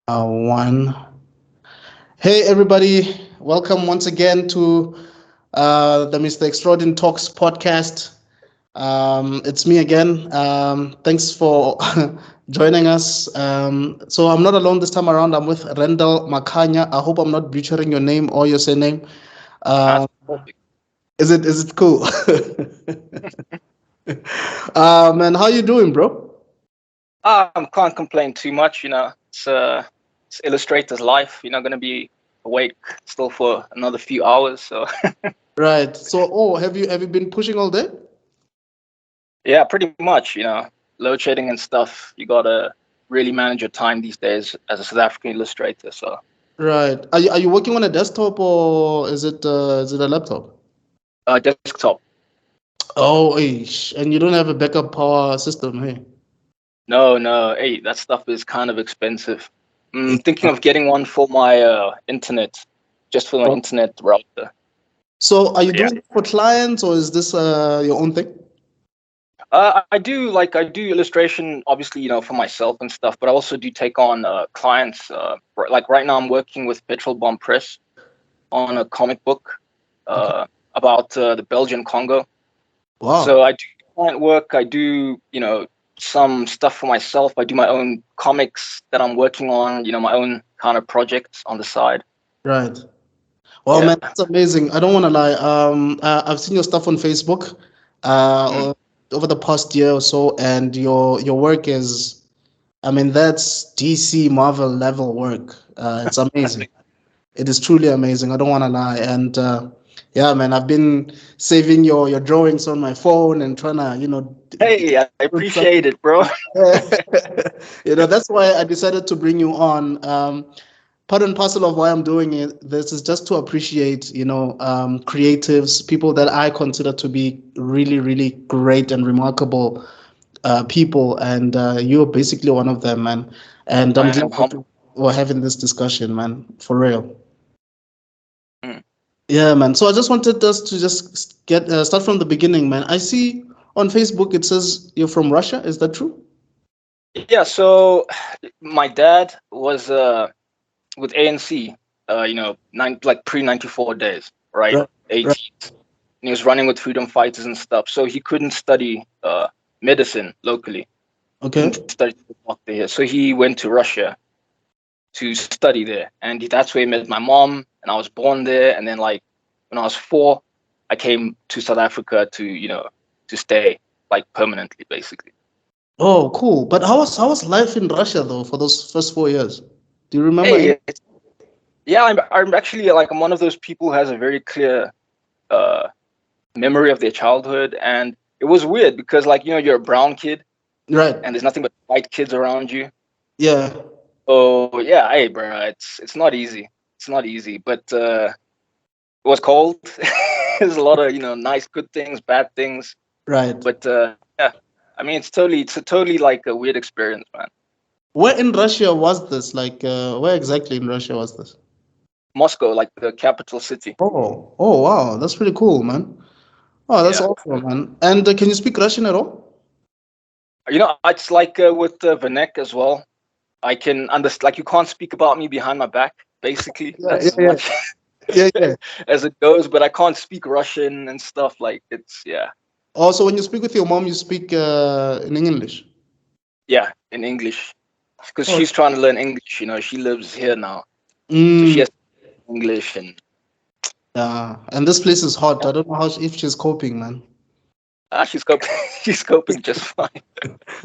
One. Hey, everybody. Welcome once again to the Mr. Extrodin Talks podcast. It's me again. Thanks for joining us. So I'm not alone this time around. I'm with Randall Makhanya. I hope I'm not butchering your name or your surname. That's Um, perfect. is it cool? Man, how you doing, bro? Can't complain too much, it's illustrator's life. You're not gonna be awake still for another few hours. So Right. So, have you been pushing all day? yeah, pretty much, load shedding and stuff. You gotta really manage your time these days as a South African illustrator. So Right. Are you working on a desktop or is it a laptop? desktop. Oh, ish. And you don't have a backup power system, hey? No, no, hey, that stuff is kind of expensive. I'm thinking Yeah. of getting one for my internet, just for my internet router. So, are you Yeah. doing it for clients or is this your own thing? I do illustration, obviously, for myself and stuff, but I also do take on clients. Like right now, I'm working with Petrol Bomb Press on a comic book Okay. about the Belgian Congo. So Wow. I do client work. I do, some stuff for myself. I do my own comics that I'm working on. My own kind of projects on the side. Right. Well, Yeah. man, that's amazing. I don't want to lie. I've seen your stuff on Facebook, Mm. over the past year or so, and your work is, I mean, that's DC Marvel level work. It's amazing. It is truly amazing. I don't want to lie. And yeah, man, I've been saving your drawings on my phone and trying to, Hey, I put some. appreciate it, bro. That's why I decided to bring you on. Part and parcel of why I'm doing it, this is just to appreciate, creatives, people that I consider to be really, really great and remarkable people. And you're basically one of them, man. And I'm I glad am that humble. we're having this discussion, man, for real. Mm. Yeah, man. So I just wanted us to just get start from the beginning, man. I see on Facebook it says you're from Russia. Is that true? Yeah, so my dad was with ANC, like pre 94 days, right? Right. Right. 80s. And he was running with freedom fighters and stuff. So he couldn't study medicine locally, Okay. couldn't study to be a doctor here. So he went to Russia to study there. And that's where he met my mom. And I was born there. And then, like, when I was 4, I came to South Africa to stay, like, permanently, basically. Oh, cool. But how was life in Russia though for those first 4 years? Do you remember any? Hey, yeah, I'm actually like, I'm one of those people who has a very clear uh, memory of their childhood. And it was weird because, like, you're a brown kid Right. and there's nothing but white kids around you. Yeah. Oh yeah, hey bro, it's not easy. It's not easy, but it was cold. There's a lot of nice, good things, bad things, Right. but yeah, I mean it's a totally like a weird experience, man. Where in Russia was this? Like, where exactly in Russia was this? Moscow, like the capital city. Oh, wow. That's pretty cool, man. Oh, that's Yeah, awesome, man. And can you speak Russian at all? it's like with Vanek as well. I can understand. Like you can't speak about me behind my back. Basically, Yeah, that's yeah, as yeah, much yeah, yeah. as it goes. But I can't speak Russian and stuff. Like it's yeah. Also, when you speak with your mom, you speak in English. Yeah, in English, because Oh, she's trying to learn English. She lives here now, so she mm, has English and yeah. And this place is hot. I don't know if she's coping, man. she's coping. She's coping just fine.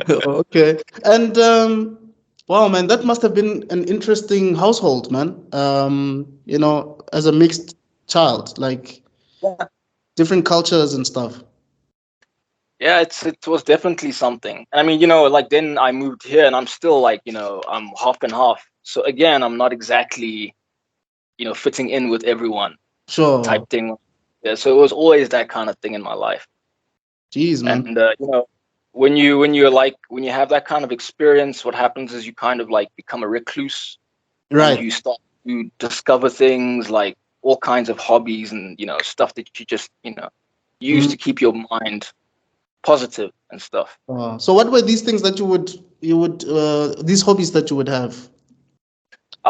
Okay. And wow, man, that must have been an interesting household, man. As a mixed child, like Yeah, different cultures and stuff. yeah, it was definitely something. And I mean, like then I moved here, and I'm still like, I'm half and half. So again, I'm not exactly, fitting in with everyone Sure. type thing. Yeah, so it was always that kind of thing in my life. Jeez, man. And when you have that kind of experience, what happens is you kind of like become a recluse and Right. you start to discover things like all kinds of hobbies and stuff that you just use Mm, to keep your mind positive. and stuff. So what were these things that you would these hobbies that you would have?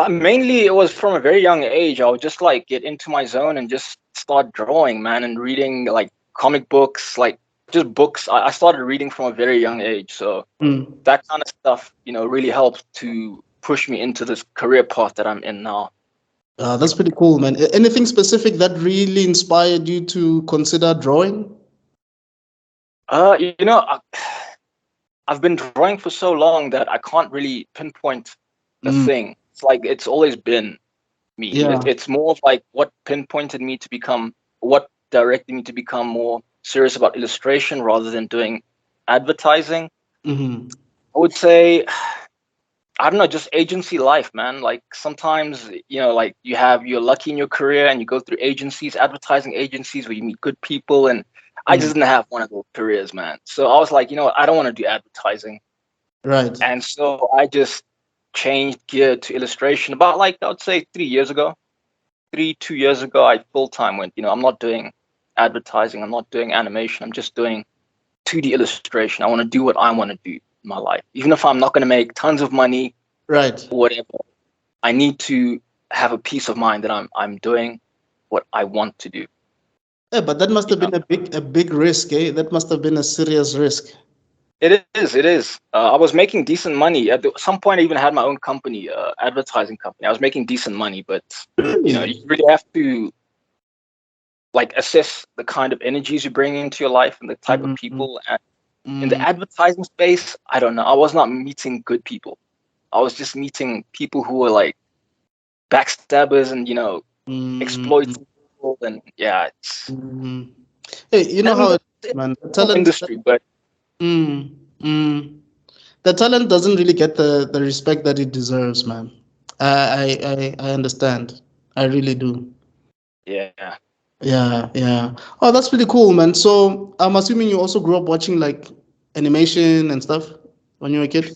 Mainly, it was from a very young age. I would just like get into my zone and just start drawing, man, and reading like comic books, like just books. I started reading from a very young age, so Mm. that kind of stuff, really helped to push me into this career path that I'm in now. That's pretty cool, man. Anything specific that really inspired you to consider drawing? Uh, you know, I, I've been drawing for so long that I can't really pinpoint a Mm. thing. It's like it's always been me. Yeah. It's more of like what pinpointed me to become, what directed me to become more serious about illustration rather than doing advertising. Mm-hmm. I would say, I don't know, just agency life, man. Like sometimes, like you're lucky in your career and you go through agencies, advertising agencies where you meet good people. And I Mm. just didn't have one of those careers, man. So I was like, I don't want to do advertising. Right. And so I just changed gear to illustration about like, I would say 3 years ago. 2 years ago, I full time went, I'm not doing advertising, I'm not doing animation, I'm just doing 2D illustration. I want to do what I want to do in my life. Even if I'm not going to make tons of money Right. or whatever, I need to have a peace of mind that I'm doing what I want to do. Yeah, but that must You have know, been a big risk, eh? That must have been a serious risk. it is, it is. I was making decent money. Some point, I even had my own company, advertising company. I was making decent money, but you Really? really have to like assess the kind of energies you bring into your life and the type of Mm-hmm. people. And in the Mm. advertising space, I don't know. I was not meeting good people. I was just meeting people who were like backstabbers and Mm. exploiting people. And yeah, it's Mm. Hey, you know how and it it's is, man. The no talent. industry, but Mm. Mm. The talent doesn't really get the respect that it deserves, man. I understand. I really do. yeah. Yeah, yeah. Oh, that's pretty cool, man. So I'm assuming you also grew up watching like animation and stuff when you were a kid.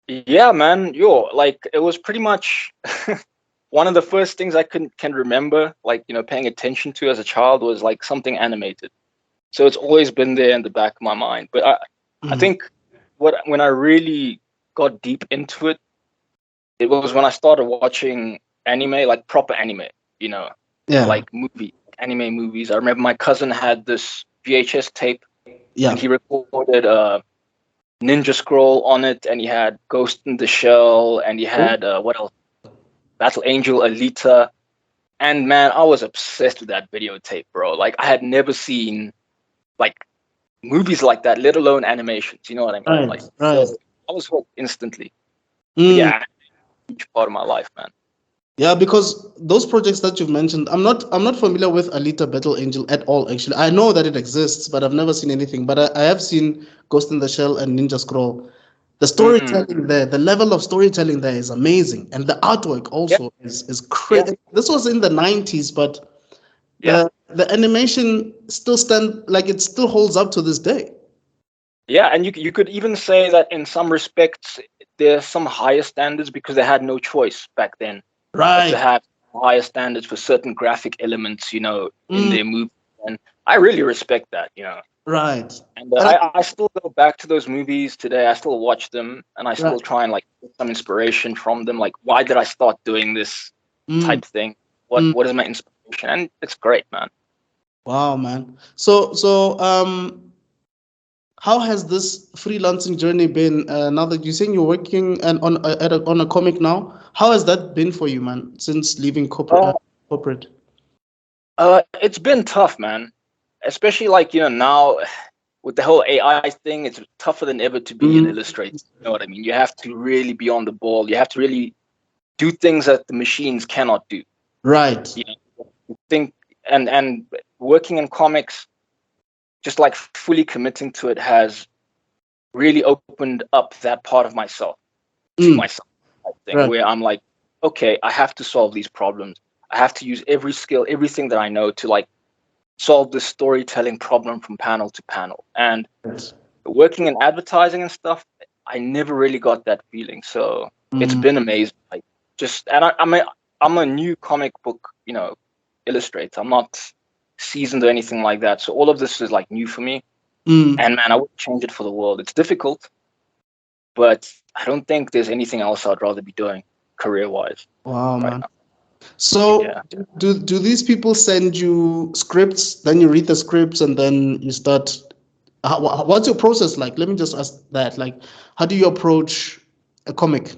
Yeah, man. Like it was pretty much one of the first things I can remember, like, paying attention to as a child was like something animated. So it's always been there in the back of my mind. But I Mm. think when I really got deep into it, it was when I started watching anime, like proper anime, you know, Yeah, like anime movies. I remember my cousin had this VHS tape yeah. and he recorded Ninja Scroll on it, and he had Ghost in the Shell, and he Oh, had what else? Battle Angel Alita. And man, I was obsessed with that videotape, bro. Like I had never seen like movies like that, let alone animations. You know what I mean? right, Like right. so, I was hooked instantly. But Mm. yeah, huge part of my life, man. Yeah, because those projects that you've mentioned, I'm not familiar with Alita Battle Angel at all, actually. I know that it exists, but I've never seen anything. But I have seen Ghost in the Shell and Ninja Scroll. The Mm, storytelling there, the level of storytelling there is amazing. And the artwork yeah, also is yeah, crazy. This was in the 90s, but yeah, the animation still it still holds up to this day. yeah. And you could even say that in some respects, there's some higher standards because they had no choice back then but to Right. have higher standards for certain graphic elements, in Mm, their movie. And I really respect that. right. And And I still go back to those movies today. I still watch them and I right. still try and like get some inspiration from them. Like, why did I start doing this Mm, type thing? What mm. what is my inspiration? And it's great, man. Wow, man. So how has this freelancing journey been? Now that you're saying you're working and on a comic now, how has that been for you, man? Since leaving corporate, Uh, corporate. it's been tough, man. Especially like, now with the whole AI thing, it's tougher than ever to be an Mm, illustrator. You know what I mean? You have to really be on the ball. You have to really do things that the machines cannot do. right. You think and working in comics, just like fully committing to it has really opened up that part of myself to Mm, myself, I think, right. where I'm like, okay, I have to solve these problems. I have to use every skill, everything that I know to like solve this storytelling problem from panel to panel. And Right. working in advertising and stuff, I never really got that feeling. So it's Mm, been amazing. Like just and I'm a new comic book, illustrator. I'm not seasoned or anything like that. So all of this is like new for me. Mm. And man, I wouldn't change it for the world. It's difficult, but I don't think there's anything else I'd rather be doing career-wise Wow, right man. now. So Yeah. do these people send you scripts, then you read the scripts and then you start what's your process like? Let me just ask that. Like, how do you approach a comic?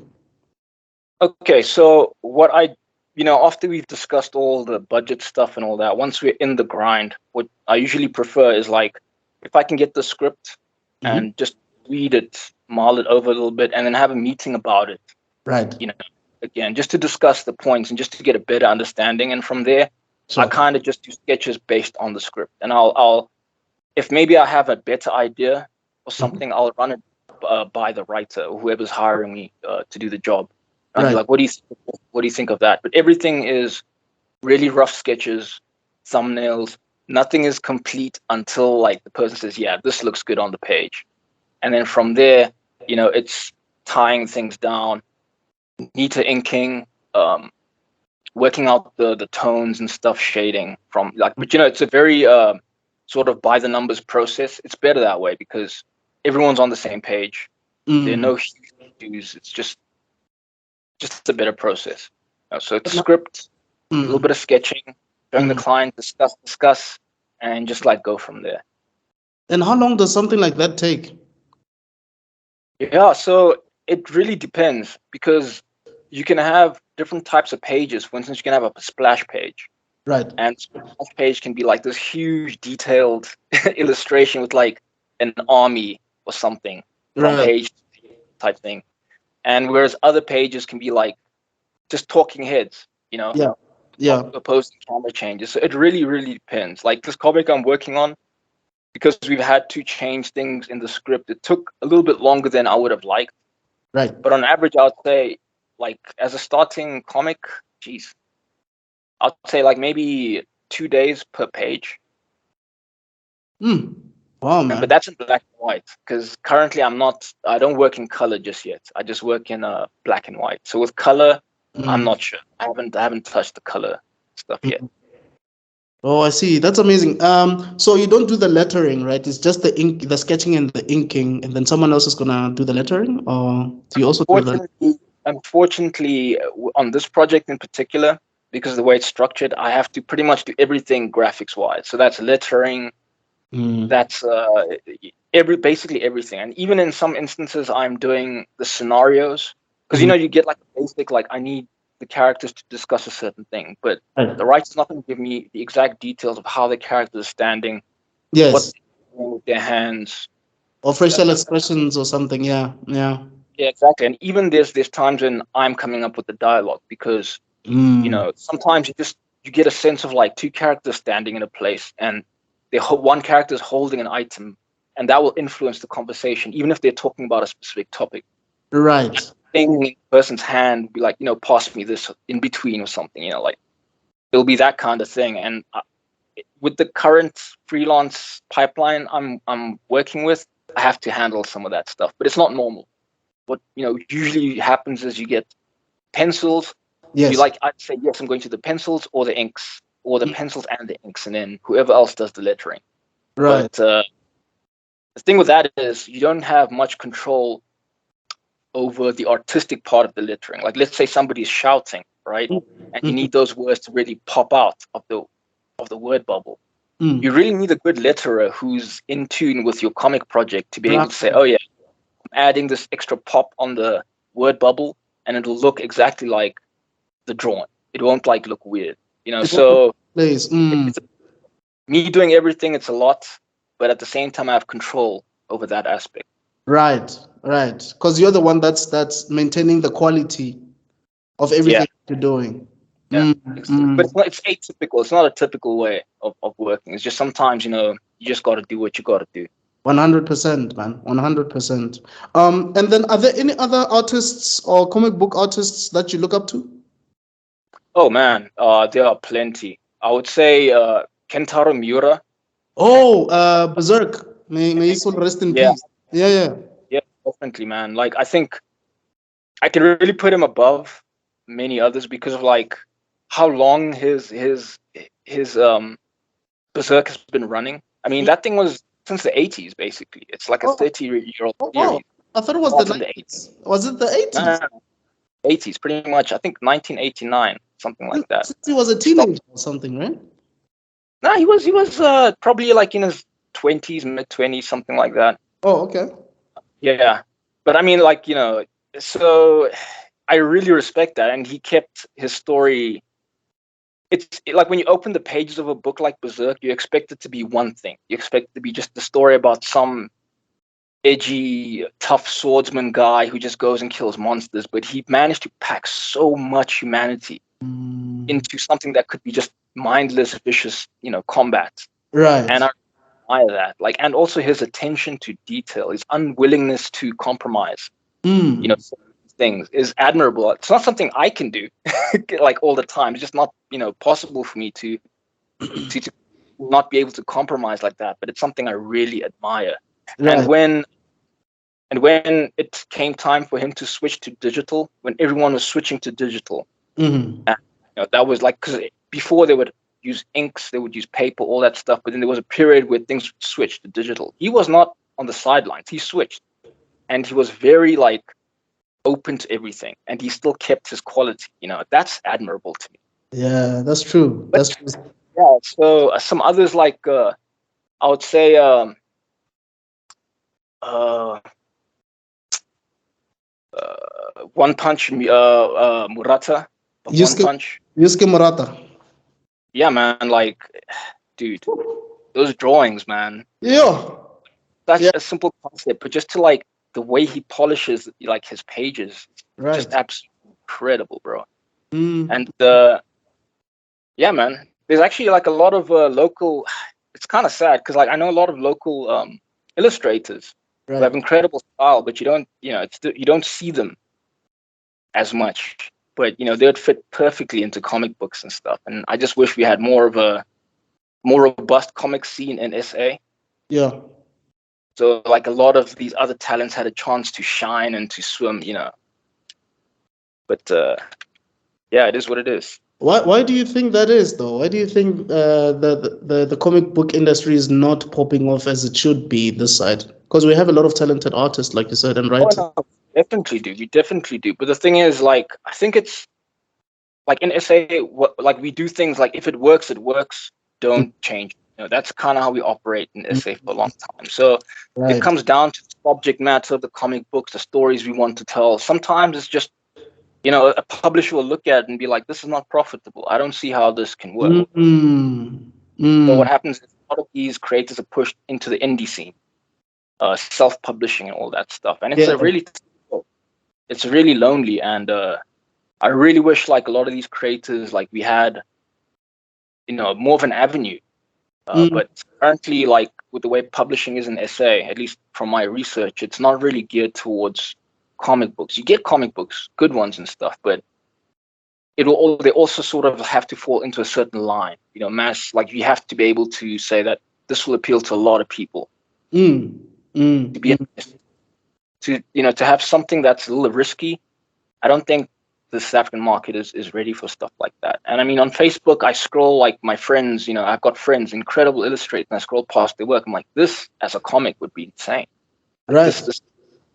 Okay, so what after we've discussed all the budget stuff and all that, once we're in the grind, what I usually prefer is like if I can get the script Hmm. and just read it, mull it over a little bit, and then have a meeting about it, Right. you know, again, just to discuss the points and just to get a better understanding. And from there, I Sure. kind of just do sketches based on the script. And I'll if maybe I have a better idea or Mhm. something, I'll run it by the writer or whoever's hiring me to do the job. I'll be Right. like, what do you think of that? But everything is really rough sketches, thumbnails. Nothing is complete until like the person says, yeah, this looks good on the page. And then from there, it's tying things down, neater inking, um, working out the tones and stuff, shading from like, but it's a very sort of by the numbers process. It's better that way because everyone's on the same page. There are Mm. no huge issues. It's just a better process. So it's script, a little Mm. bit of sketching, showing the Mm. client, discuss, and just like go from there. And how long does something like that take? Yeah, so it really depends because you can have different types of pages. For instance, you can have a splash page, Right. and splash page can be like this huge detailed illustration with like an army or something from Right. page type thing. And whereas other pages can be like just talking heads, Yeah. Yeah. opposing camera changes. So it really, really depends. Like this comic I'm working on, because we've had to change things in the script, it took a little bit longer than I would have liked. Right. But on average, I'd say, like, as a starting comic, geez, I'd say like maybe 2 days per page. Mm. Wow, But man. that's in black and white because currently I don't work in color just yet. I just work in black and white. So with color, I'm Mm. not sure. I haven't touched the color stuff yet. Mm. Oh, I see. That's amazing. So you don't do the lettering, right? It's just the ink, the sketching and the inking, and then someone else is gonna do the lettering, or do you also do the? Unfortunately, on this project in particular, because of the way it's structured, I have to pretty much do everything graphics wise. So that's lettering, Mm. that's basically everything. And even in some instances, I'm doing the scenarios because Mhm. you get like a basic, like I need the characters to discuss a certain thing, but Right. the writer's not going to give me the exact details of how the character is standing, what Yes. they're doing with their hands. Or facial expressions or something. Yeah. Yeah. Yeah, exactly. And even there's times when I'm coming up with the dialogue because Mm. sometimes you get a sense of like two characters standing in a place and one character is holding an item and that will influence the conversation even if they're talking about a specific topic. Right. Thing in the person's hand be like, pass me this in between or something, like it'll be that kind of thing. And with the current freelance pipeline I'm working with, I have to handle some of that stuff, but it's not normal. What usually happens is you get pencils. You Yes. like, I'd say yes, I'm going to the pencils or the inks, or the pencils and the inks, and then whoever else does the lettering. Right. But the thing with that is you don't have much control over the artistic part of the lettering. Like, let's say somebody's shouting, right, and you Mhm. need those words to really pop out of the word bubble. You Mm. really need a good letterer who's in tune with your comic project to be able Right. to say, oh yeah, I'm adding this extra pop on the word bubble, and it'll look exactly like the drawing. It won't like look weird, It won't So place. Mm. it's me doing everything. It's a lot, but at the same time, I have control over that aspect. Right. Right. Because you're the one that's maintaining the quality of Yeah, everything you're doing. yeah. Mm. But Mm. it's atypical. It's not a typical way of working. It's just sometimes you just got to do what you got to do. 100%, man. 100%. And then are there any other artists or comic book artists that you look up to? Oh man, there are plenty. I would say Kentaro Miura. Oh, Berserk. May his soul rest in Yeah, peace. Yeah, yeah. yeah, definitely, man. Like I think I can really put him above many others because of like how long his Berserk has been running. I mean, that thing was since the 80s, basically. It's like a Oh, 30-year-old oh, wow. series. I thought it was the Starts in the 80s. 90s. Was it the No, 80s? no, no, 80s, pretty much. I think 1989, something like that. Since he was a Stopped. teenager or something, right? No, he was probably like in his 20s, mid 20s, something like that. Oh, okay. Yeah, but I mean, like, so I really respect that, and he kept his story. It's like when you open the pages of a book like Berserk, you expect it to be one thing. You expect it to be just the story about some edgy, tough swordsman guy who just goes and kills monsters. But he managed to pack so much humanity into something that could be just mindless, vicious, combat. And Right. I admire that. Like, and also his attention to detail, his unwillingness to compromise. Mm. Certain things is admirable. It's not something I can do like all the time. It's just not, possible for me to not be able to compromise like that. But it's something I really admire. And Right. when it came time for him to switch to digital, when everyone was switching to digital, Mm. and, that was like, because before they would use inks, they would use paper, all that stuff. But then there was a period where things switched to digital. He was not on the sidelines. He switched, and he was very like open to everything, and he still kept his quality. That's admirable to me. Yeah, that's true. But That's true. yeah, so some others like I would say uh, One Punch Murata, One Yusuke, Punch. Yusuke Murata. Yeah, man, like, dude, those drawings, man, Yeah. such Yeah. a simple concept, but just to like the way he polishes like his pages, just Right. absolutely incredible, bro. Mm. And yeah, man, there's actually like a lot of local. It's kind of sad because like I know a lot of local illustrators who have Right. incredible style, but you don't see them as much. But they would fit perfectly into comic books and stuff. And I just wish we had more of a more robust comic scene in SA. Yeah. So like a lot of these other talents had a chance to shine and to swim. But yeah, it is what it is. Why do you think that is though? Why do you think the comic book industry is not popping off as it should be this side? Because we have a lot of talented artists, like you said, and Oh writers. no, definitely do. We definitely do. But the thing is, like, I think it's like in SA, like we do things like if it works, it works. Don't change. That's kind of how we operate in SA for a long time. So it Right. comes down to the subject matter of the comic books, the stories we want to tell. Sometimes it's just, a publisher will look at it and be like, this is not profitable. I don't see how this can work. Mm. So what Mm. happens is a lot of these creators are pushed into the indie scene, self-publishing and all that stuff. And Yeah. it's really lonely. And I really wish like a lot of these creators, like we had, more of an avenue. Mm. But currently, like with the way publishing is in SA, at least from my research, it's not really geared towards comic books. You get comic books, good ones and stuff, but they also sort of have to fall into a certain line. Mass, like you have to be able to say that this will appeal to a lot of people. Mm. To Mm. be Mm. to have something that's a little risky, I don't think the South African market is ready for stuff like that. And I mean, on Facebook, I scroll like my friends. I've got friends, incredible illustrators, and I scroll past their work. I'm like, this as a comic would be insane. Like Right. this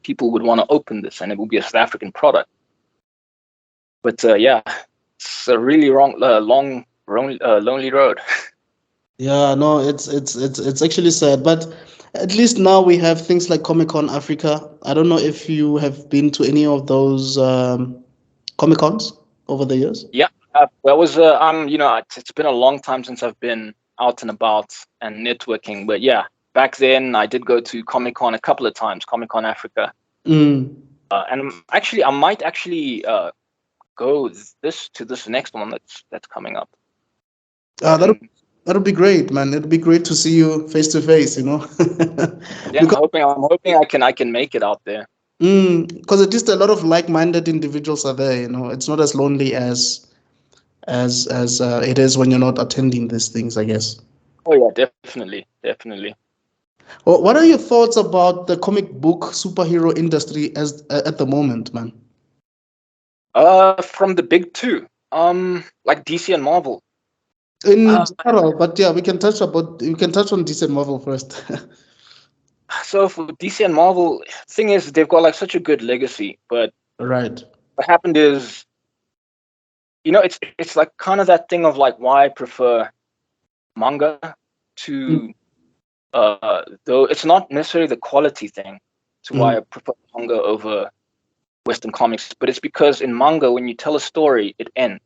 people would want to open this, and it would be a South African product. But yeah, it's a really long, lonely road. Yeah, no, it's actually sad, but at least now we have things like Comic Con Africa. I don't know if you have been to any of those Comic Cons over the years. Yeah, that was it's been a long time since I've been out and about and networking. But yeah, back then I did go to Comic Con a couple of times, Comic Con Africa. Mm. And actually, I might actually go to this next one that's coming up. Uh, that'll And that'll be great, man. It'll be great to see you face to face, yeah, because I'm hoping I can make it out there. because at least a lot of like-minded individuals are there. It's not as lonely as it is when you're not attending these things, I guess. Oh yeah, definitely, definitely. What are your thoughts about the comic book superhero industry as at the moment, man? From the big two, like DC and Marvel. In Uh, general, but yeah, we can touch on DC and Marvel first. So for DC and Marvel, thing is they've got like such a good legacy, but Right. what happened is, it's like kind of that thing of like why I prefer manga Mm. to though it's not necessarily the quality thing to why Mm. I prefer manga over Western comics, but it's because in manga when you tell a story, it ends.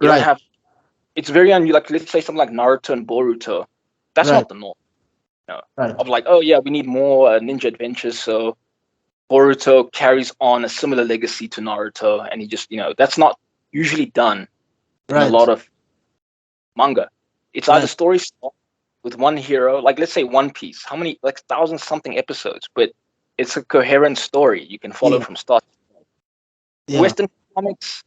You don't Right. have it's very like let's say something like Naruto and Boruto. That's Right. not the norm, Right. of like, oh yeah, we need more ninja adventures, so Boruto carries on a similar legacy to Naruto, and he just, that's not usually done in a Right. lot of manga. It's either Right. story stop with one hero, like let's say One Piece, how many, like thousand something episodes, but it's a coherent story you can follow Yeah. from start. Yeah. Western comics,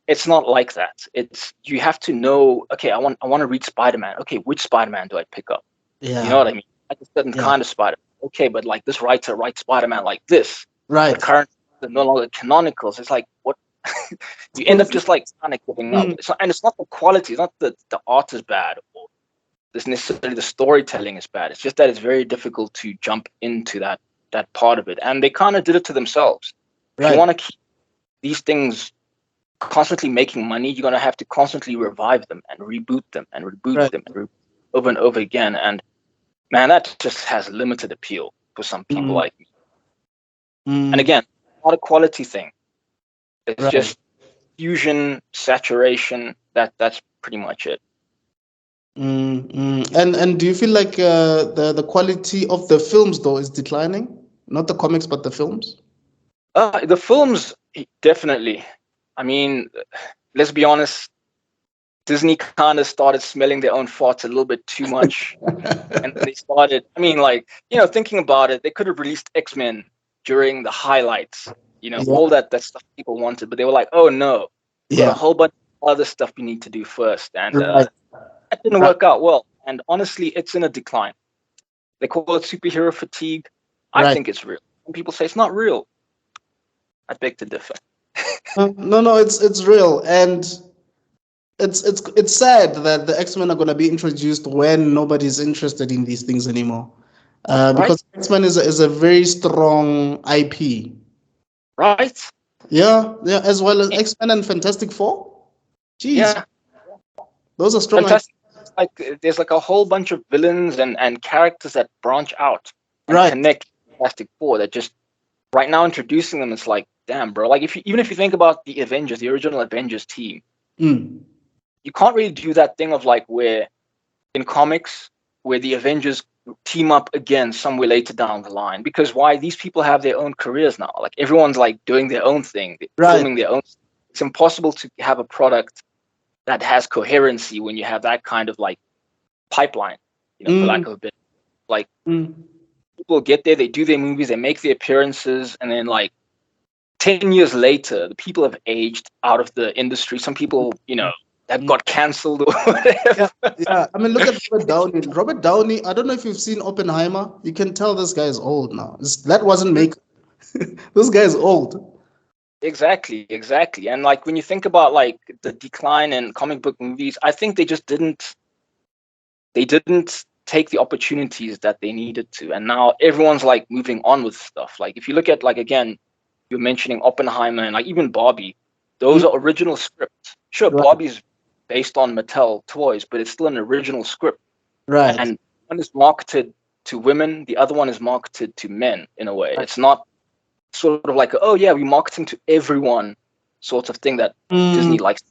it's not like that. It's you have to know, okay, I want to read Spider-Man. Okay, which Spider-Man do I pick up? You know Yeah. what I mean? Like a certain Yeah. kind of Spider. Okay, but like this writer writes Spider-Man like this, but Right. currently they're no longer canonical. So it's like what you end up just like kind of giving up. Mm. It's not the quality, it's not that the art is bad or this necessarily the storytelling is bad. It's just that it's very difficult to jump into that part of it. And they kind of did it to themselves. If you Right. want to keep these things constantly making money, you're gonna have to constantly revive them and reboot them and reboot Right. them over and over again. And man, that just has limited appeal for some people Mm. like me. And Mm. again, not a quality thing. It's Right. just fusion, saturation. That's pretty much it. Mm. Mm. And do you feel like the quality of the films though is declining? Not the comics, but the films? The films definitely. I mean, let's be honest. Disney kind of started smelling their own farts a little bit too much, and they started. I mean, like thinking about it, they could have released X-Men during the highlights. Yeah. All that stuff people wanted, but they were like, "Oh no, we've got a Yeah. whole bunch of other stuff we need to do first," and Right. that didn't Right. work out well. And honestly, it's in a decline. They call it superhero fatigue. I Right. think it's real. Some people say it's not real. I beg to differ. No, no, it's real, and it's sad that the X-Men are gonna be introduced when nobody's interested in these things anymore. Right? Because X-Men is a very strong IP. Right? Yeah, yeah, as well as X-Men and Fantastic Four. Jeez, Yeah. those are strong IP. Fantastic. Like there's like a whole bunch of villains and characters that branch out and Right. connect Fantastic Four that just right now introducing them, it's like, damn, bro. Like even if you think about the Avengers, the original Avengers team, Mm. you can't really do that thing of like where in comics where the Avengers team up again somewhere later down the line. Because why? These people have their own careers now. Like everyone's like doing their own thing, Right. filming their own. It's impossible to have a product that has coherency when you have that kind of like pipeline, for Mm. lack of a bit. Like Mm. people get there, they do their movies, they make their appearances, and then like 10 years later, the people have aged out of the industry. Some people, have Mm. got cancelled or whatever. Yeah, yeah. I mean, look at Robert Downey. Robert Downey. I don't know if you've seen Oppenheimer. You can tell this guy is old now. That wasn't make. This guy is old. Exactly, exactly. And like when you think about like the decline in comic book movies, I think they didn't take the opportunities that they needed to. And now everyone's like moving on with stuff. Like if you look at like again, you're mentioning Oppenheimer and like even Barbie, those Mm. are original scripts. Sure, Right. Barbie's based on Mattel toys, but it's still an original script. Right. And one is marketed to women, the other one is marketed to men in a way. Right. It's not sort of like, oh yeah, we're marketing to everyone sort of thing that Mm. Disney likes.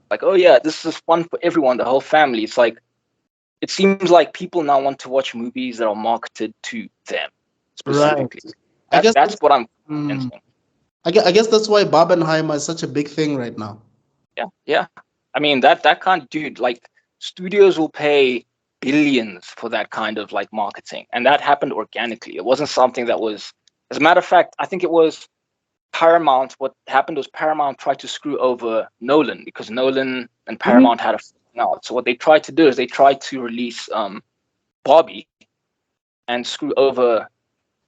Like, oh yeah, this is fun for everyone, the whole family. It's like it seems like people now want to watch movies that are marketed to them Right. specifically. I That, guess that's that's. what I'm Mm. sensing. I guess that's why Barbenheimer is such a big thing right now. Yeah, yeah. I mean that kind of dude, like studios will pay billions for that kind of like marketing, and that happened organically. It wasn't something that was, as a matter of fact, I think it was Paramount. What happened was Paramount tried to screw over Nolan because Nolan and Mhm. Paramount had a falling out. So what they tried to do is they tried to release Barbie and screw over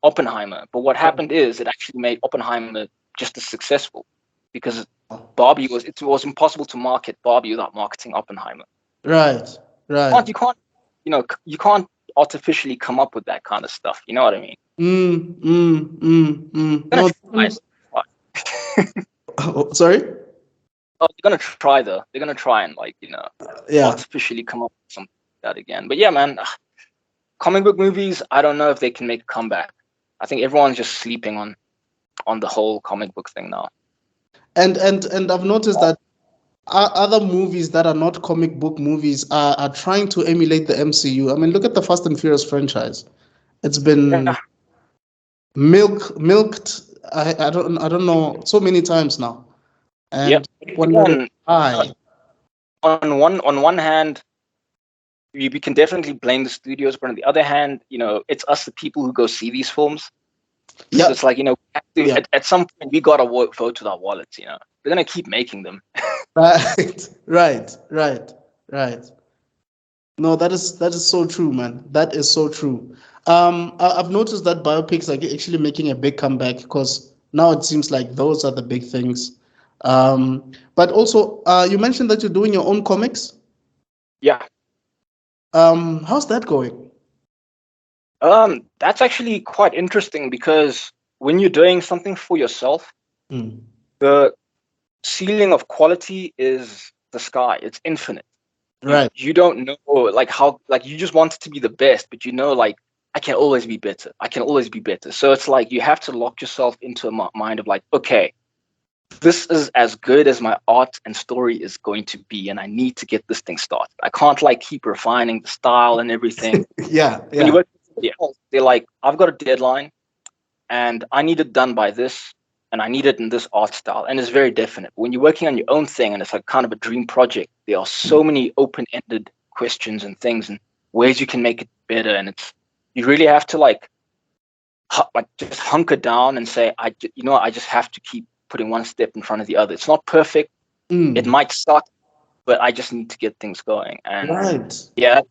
Oppenheimer. But what happened is it actually made Oppenheimer just as successful because it was impossible to market Barbie without marketing Oppenheimer. Right. You can't, Right. you can't, you can't artificially come up with that kind of stuff. You know what I mean? They're No, gonna try. sorry. Oh, they're gonna try though. They're gonna try and like Yeah. artificially come up with something like that again. But yeah, man, comic book movies. I don't know if they can make a comeback. I think everyone's just sleeping on the whole comic book thing now. And I've noticed that other movies that are not comic book movies are trying to emulate the MCU. I mean, look at the Fast and Furious franchise. It's been Yeah, milked. I don't know so many times now, yep. and wondering Again, why. on one hand, we can definitely blame the studios, but on the other hand, it's us, the people who go see these films. So Yeah, it's like, we have to, yeah, at some point, we gotta vote with our wallets. They're gonna keep making them. right, right. No, that is so true, man. That is so true. I've noticed that biopics are actually making a big comeback because now it seems like those are the big things. But also, you mentioned that you're doing your own comics. Yeah. How's that going? That's actually quite interesting because when you're doing something for yourself, Mm, the ceiling of quality is the sky. It's infinite. You right. you don't know like how, like, you just want it to be the best, but like I can always be better. I can always be better. So it's like you have to lock yourself into a mind of like, okay, this is as good as my art and story is going to be, and I need to get this thing started. I can't like keep refining the style and everything. Yeah, When you yeah. work with somebody else, they're like, I've got a deadline and I need it done by this, and I need it in this art style, and it's very definite. When you're working on your own thing and it's like kind of a dream project, there are so many open-ended questions and things and ways you can make it better, and you really have to like just hunker down and say, I just have to keep putting one step in front of the other. It's not perfect. It Mm, might suck, but I just need to get things going. And right. yeah,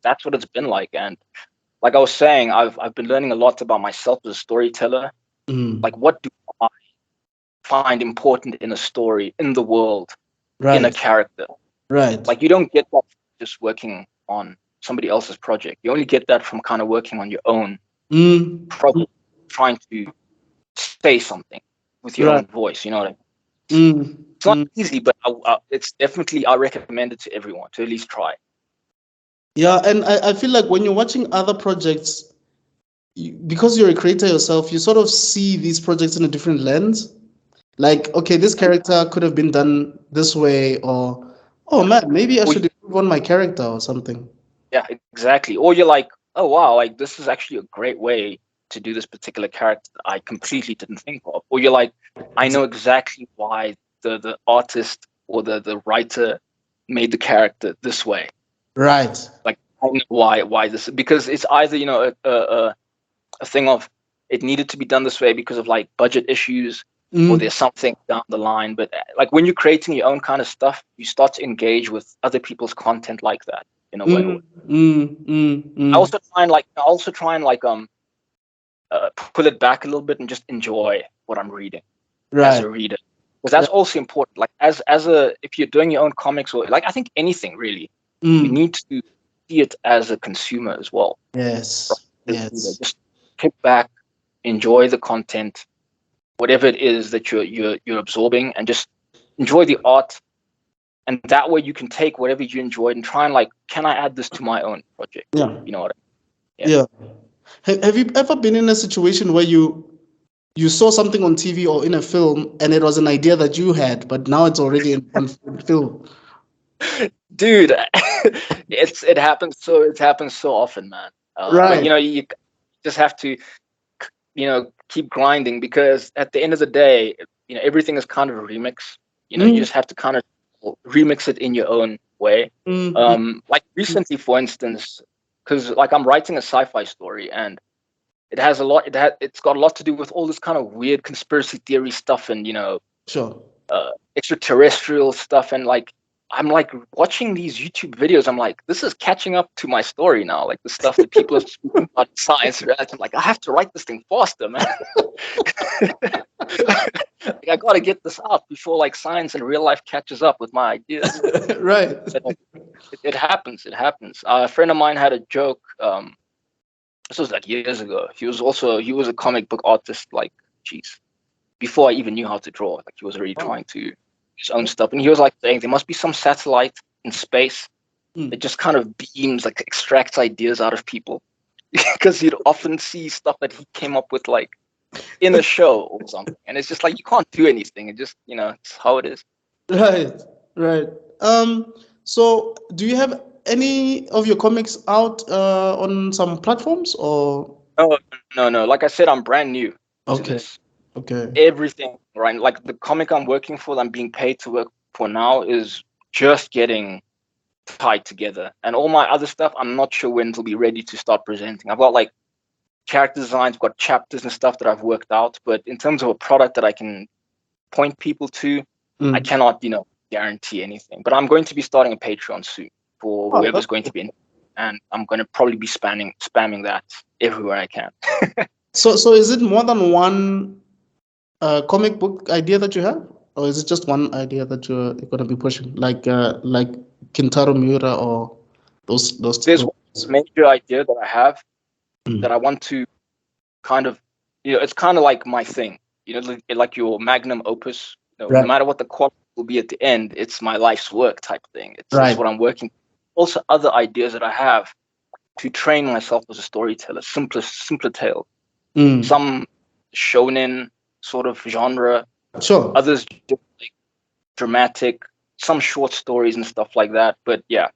that's what it's been like. And like I was saying, I've been learning a lot about myself as a storyteller. Like, Mm, what do I find important in a story, in the world, in a right. character? Right. Like, you don't get that just working on somebody else's project. You only get that from kind of working on your own Mm, project, trying to say something with your right. own voice. You know what I mean? Mm, It's not mm. easy, but it's definitely, I recommend it to everyone to at least try. Yeah, and I feel like when you're watching other projects, because you're a creator yourself, you sort of see these projects in a different lens. Like, okay, this character could have been done this way, or oh Yeah. man, maybe I Or should improve on my character or something. yeah, exactly. Or you're like, oh wow, like this is actually a great way to do this particular character that I completely didn't think of. Or you're like, I know exactly why the artist or the writer made the character this way. Right. Like, I know why this, because it's either a thing of it needed to be done this way because of like budget issues, or Mm, there's something down the line. But like when you're creating your own kind of stuff, you start to engage with other people's content like that in a way. mm, mm, mm, I mm. also try and like pull it back a little bit and just enjoy what I'm reading as Right. a reader, because that's Right. also important. Like as a if you're doing your own comics, or like I think anything really, you Mm. need to see it as a consumer as well. Right? Yes. As a reader. Yes. Just kick back, enjoy the content, whatever it is that you're absorbing, and just enjoy the art. And that way you can take whatever you enjoyed and try and like, can I add this to my own project? Yeah. You know what I mean? Yeah. Have you ever been in a situation where you saw something on TV or in a film and it was an idea that you had, but now it's already in film? Yeah. Dude, it happens so often, man. But Right. you just have to keep grinding, because at the end of the day, everything is kind of a remix. You Mm, just have to kind of remix it in your own way. mm, Like recently, for instance, because like I'm writing a sci-fi story, and it's got a lot to do with all this kind of weird conspiracy theory stuff, and sure. extraterrestrial stuff, and like I'm like watching these YouTube videos. I'm like, this is catching up to my story now. Like the stuff that people are speaking about in science. I'm like, I have to write this thing faster, man. Like, I gotta get this out before like science and real life catches up with my ideas. Right. It happens. It happens. A friend of mine had a joke. This was like years ago. He was a comic book artist. Like, geez, before I even knew how to draw. Like, he was already Wow. trying to his own stuff, and he was like saying there must be some satellite in space that Mm. just kind of beams, like extracts ideas out of people, because you'd often see stuff that he came up with like in a show or something, and it's just like you can't do anything. It just it's how it is. Right, right. So do you have any of your comics out on some platforms or? No, no, no. Like I said, I'm brand new to Okay, this. okay. Everything, right? Like the comic I'm working for, that I'm being paid to work for now, is just getting tied together. And all my other stuff, I'm not sure when it'll be ready to start presenting. I've got like character designs, I've got chapters and stuff that I've worked out. But in terms of a product that I can point people to, I Mm. cannot, guarantee anything. But I'm going to be starting a Patreon soon for Oh, whoever's going to be in, and I'm going to probably be spamming that everywhere I can. so is it more than one comic book idea that you have, or is it just one idea that you're going to be pushing, like Kintaro Miura or There's those? one major idea that I have that Mm. I want to kind of, it's kind of like my thing, like your magnum opus. No Right, matter what the quality will be at the end, it's my life's work type thing. It's right. what I'm working. Also, other ideas that I have to train myself as a storyteller, simpler tale. Mm. Some shonen sort of genre, Sure. others just like dramatic, some short stories and stuff like that. But yeah,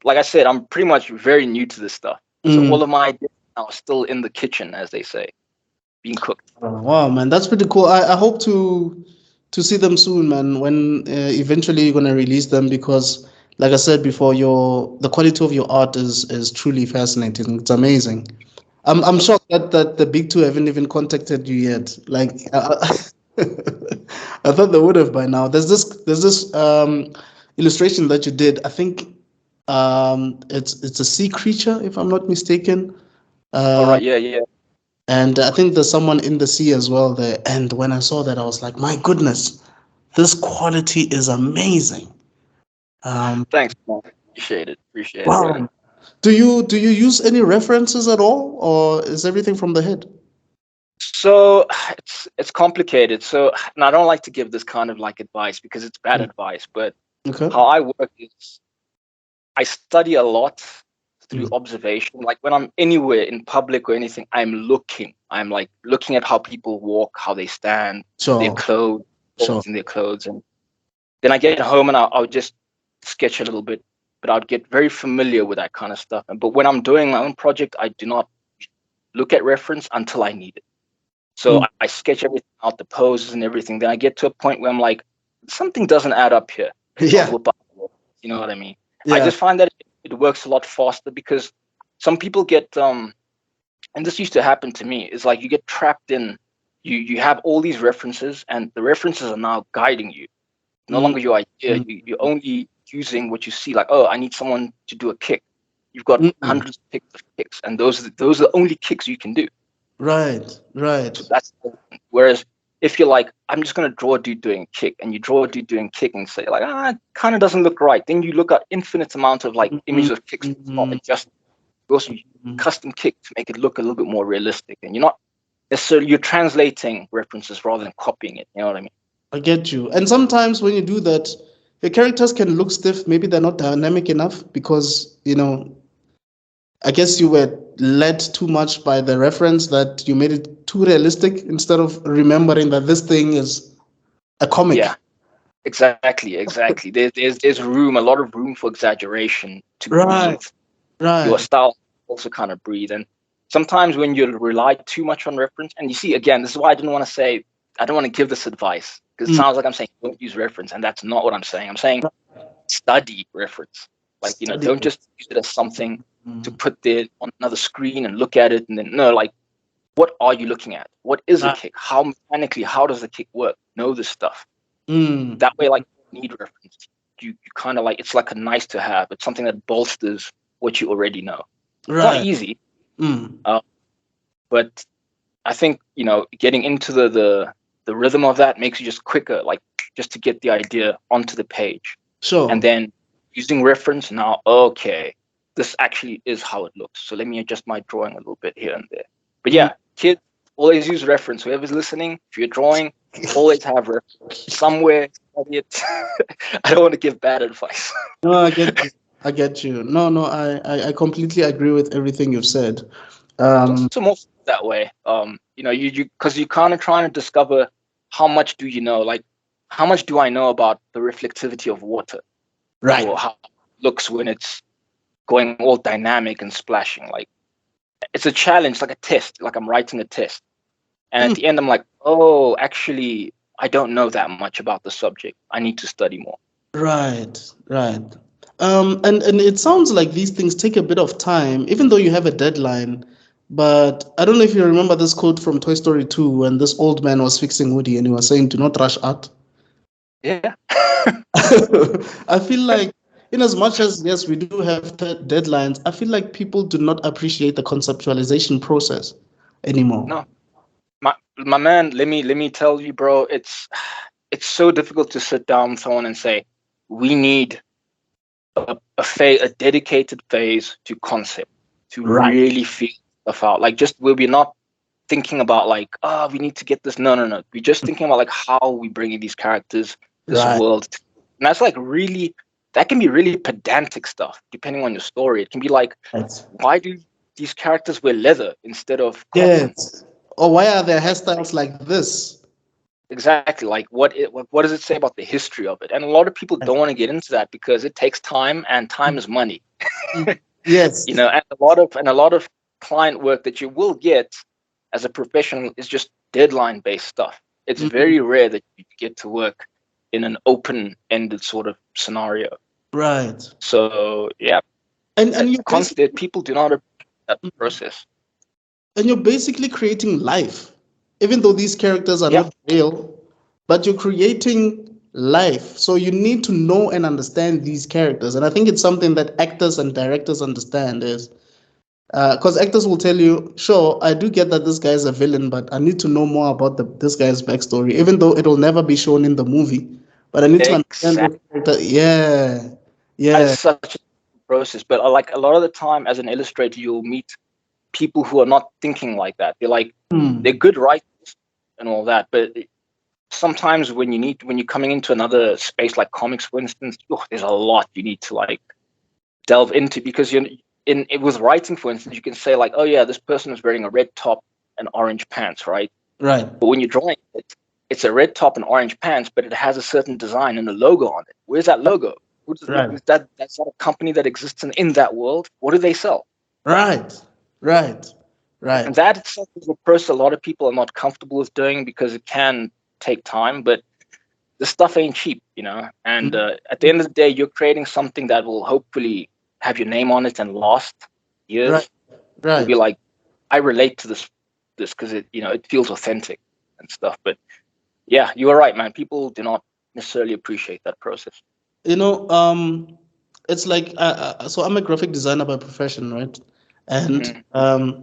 like I said, I'm pretty much very new to this stuff. So Mm. all of my ideas are still in the kitchen, as they say, being cooked. Wow, man, that's pretty cool. I hope to see them soon, man. When eventually you're gonna release them, because, like I said before, the quality of your art is truly fascinating. It's amazing. I'm shocked that the big two haven't even contacted you yet. Like, I thought they would have by now. There's this illustration that you did. I think it's a sea creature, if I'm not mistaken. All Uh, right, yeah, yeah. and I think there's someone in the sea as well there. And when I saw that, I was like, my goodness, this quality is amazing. Um, Thanks, man. Appreciate it, brother. wow. Do you use any references at all, or is everything from the head? So it's complicated. So, and I don't like to give this kind of like advice because it's bad Mm. advice. But Okay. how I work is I study a lot through Mm. observation. Like when I'm anywhere in public or anything, I'm looking. I'm like looking at how people walk, how they stand, their Sure. clothes, Sure. faults in their clothes, and then I get home and I'll just sketch a little bit. But I'll get very familiar with that kind of stuff. But when I'm doing my own project, I do not look at reference until I need it. So Mm. I sketch everything out, the poses and everything. Then I get to a point where I'm like, something doesn't add up here. I'll Yeah. whip out, you know what I mean? I Yeah. just find that it works a lot faster because some people get and this used to happen to me, is like you get trapped in, you have all these references and the references are now guiding you. No Mm. longer your idea. Mm. You're only using what you see, like, oh, I need someone to do a kick. You've got Mm. hundreds of kicks, and those are the only kicks you can do. Right. So Right. that's whereas if you're like, I'm just gonna draw a dude doing a kick, and you draw a dude doing kick and say like, it kind of doesn't look right. Then you look at infinite amount of like Mm. images of kicks, start Mm. adjusting, you also Mm. custom kick to make it look a little bit more realistic, and you're not necessarily, you're translating references rather than copying it. You know what I mean? I get you. And sometimes when you do that, your characters can look stiff. Maybe they're not dynamic enough because, I guess you were led too much by the reference that you made it too realistic instead of remembering that this thing is a Yeah, comic. exactly, exactly. There's room, a lot of room for exaggeration to Right, breathe. Your right. style also kind of breathe. And sometimes when you rely too much on reference, and you see, again, this is why I didn't want to say, I don't want to give this advice because it Mm. sounds like I'm saying don't use reference, and that's not what I'm saying. I'm saying study reference. Like, Study. don't just use it as something to Mm. put there on another screen and look at it, and then no, like, what are you looking at? What is a Right. kick? How mechanically, how does the kick work? Know this stuff. Mm. That way, like, you need reference. You kind of like, it's like a nice to have. It's something that bolsters what you already know. Not Right. easy, Mm. but I think getting into the rhythm of that makes you just quicker, like just to get the idea onto the page, and Sure. then using reference now. Okay, this actually is how it looks. So let me adjust my drawing a little bit here and there. But Mm. yeah, kids, always use reference. Whoever's listening, if you're drawing, always have reference somewhere. Study it. I don't want to give bad advice. No, I get you. I get you. No, no, I completely agree with everything you've said. It's Um, also more that way. You because you kind of trying to discover how much do you know, like how much do I know about the reflectivity of water, right, or how it looks when it's going all dynamic and splashing. Like it's a challenge, like a test, like I'm writing a test. And at Mm. the end, I'm like, oh, actually, I don't know that much about the subject. I need to study more. Right, right. And it sounds like these things take a bit of time, even though you have a deadline. But I don't know if you remember this quote from Toy Story 2 when this old man was fixing Woody and he was saying, "Do not rush art." Yeah. I feel like, in as much as yes, we do have deadlines, I feel like people do not appreciate the conceptualization process anymore. No, my man, let me tell you, bro, it's so difficult to sit down with someone and say, we need a dedicated phase to concept to Right, really feel stuff out. Like just where we're not thinking about like, oh, we need to get this. No, no, no. We're just thinking about like how we bringing these characters, this right, world, and that's like really that can be really pedantic stuff depending on your story. It can be like, right. why do these characters wear leather instead of cotton? Yes. Or why are their Like hairstyles like this? exactly, like what does it say about the history of it? And a lot of people don't want to get into that because it takes time, and time is money. Yes. And a lot of client work that you will get as a professional is just deadline based stuff. It's Mm, very rare that you get to work in an open ended sort of scenario. right. So yeah, And you're constant basically people do not appreciate that process. creating life, even though these characters are Yeah, not real, but you're creating life. So you need to know and understand these characters. And I think it's something that actors and directors understand is because actors will tell you, sure, I do get that this guy is a villain, but I need to know more about this guy's backstory, even though it'll never be shown in the movie. But I need to understand exactly. the character. Yeah, That is yeah, such a process. But like a lot of the time as an illustrator, you'll meet people who are not thinking like that. They're hmm, good writers and all that, but sometimes when you're coming into another space like comics, for instance, there's a lot you need to like delve into because you're in it with writing, for instance, you can say like, oh yeah, this person is wearing a red top and orange pants, right? right, But when you're drawing it, it's a red top and orange pants, but it has a certain design and a logo on it. Where's that logo? right, Is that's not a company that exists in that world? What do they sell? right, right, And right. that itself is a process a lot of people are not comfortable with doing because it can take time. But this stuff ain't cheap, And at the end of the day, you're creating something that will hopefully have your name on it and last Right, years. Will be right. like, I relate to this because it feels authentic and stuff. But yeah, you are right, man. People do not necessarily appreciate that process. You know, it's like so I'm a graphic designer by profession, right? And Hmm.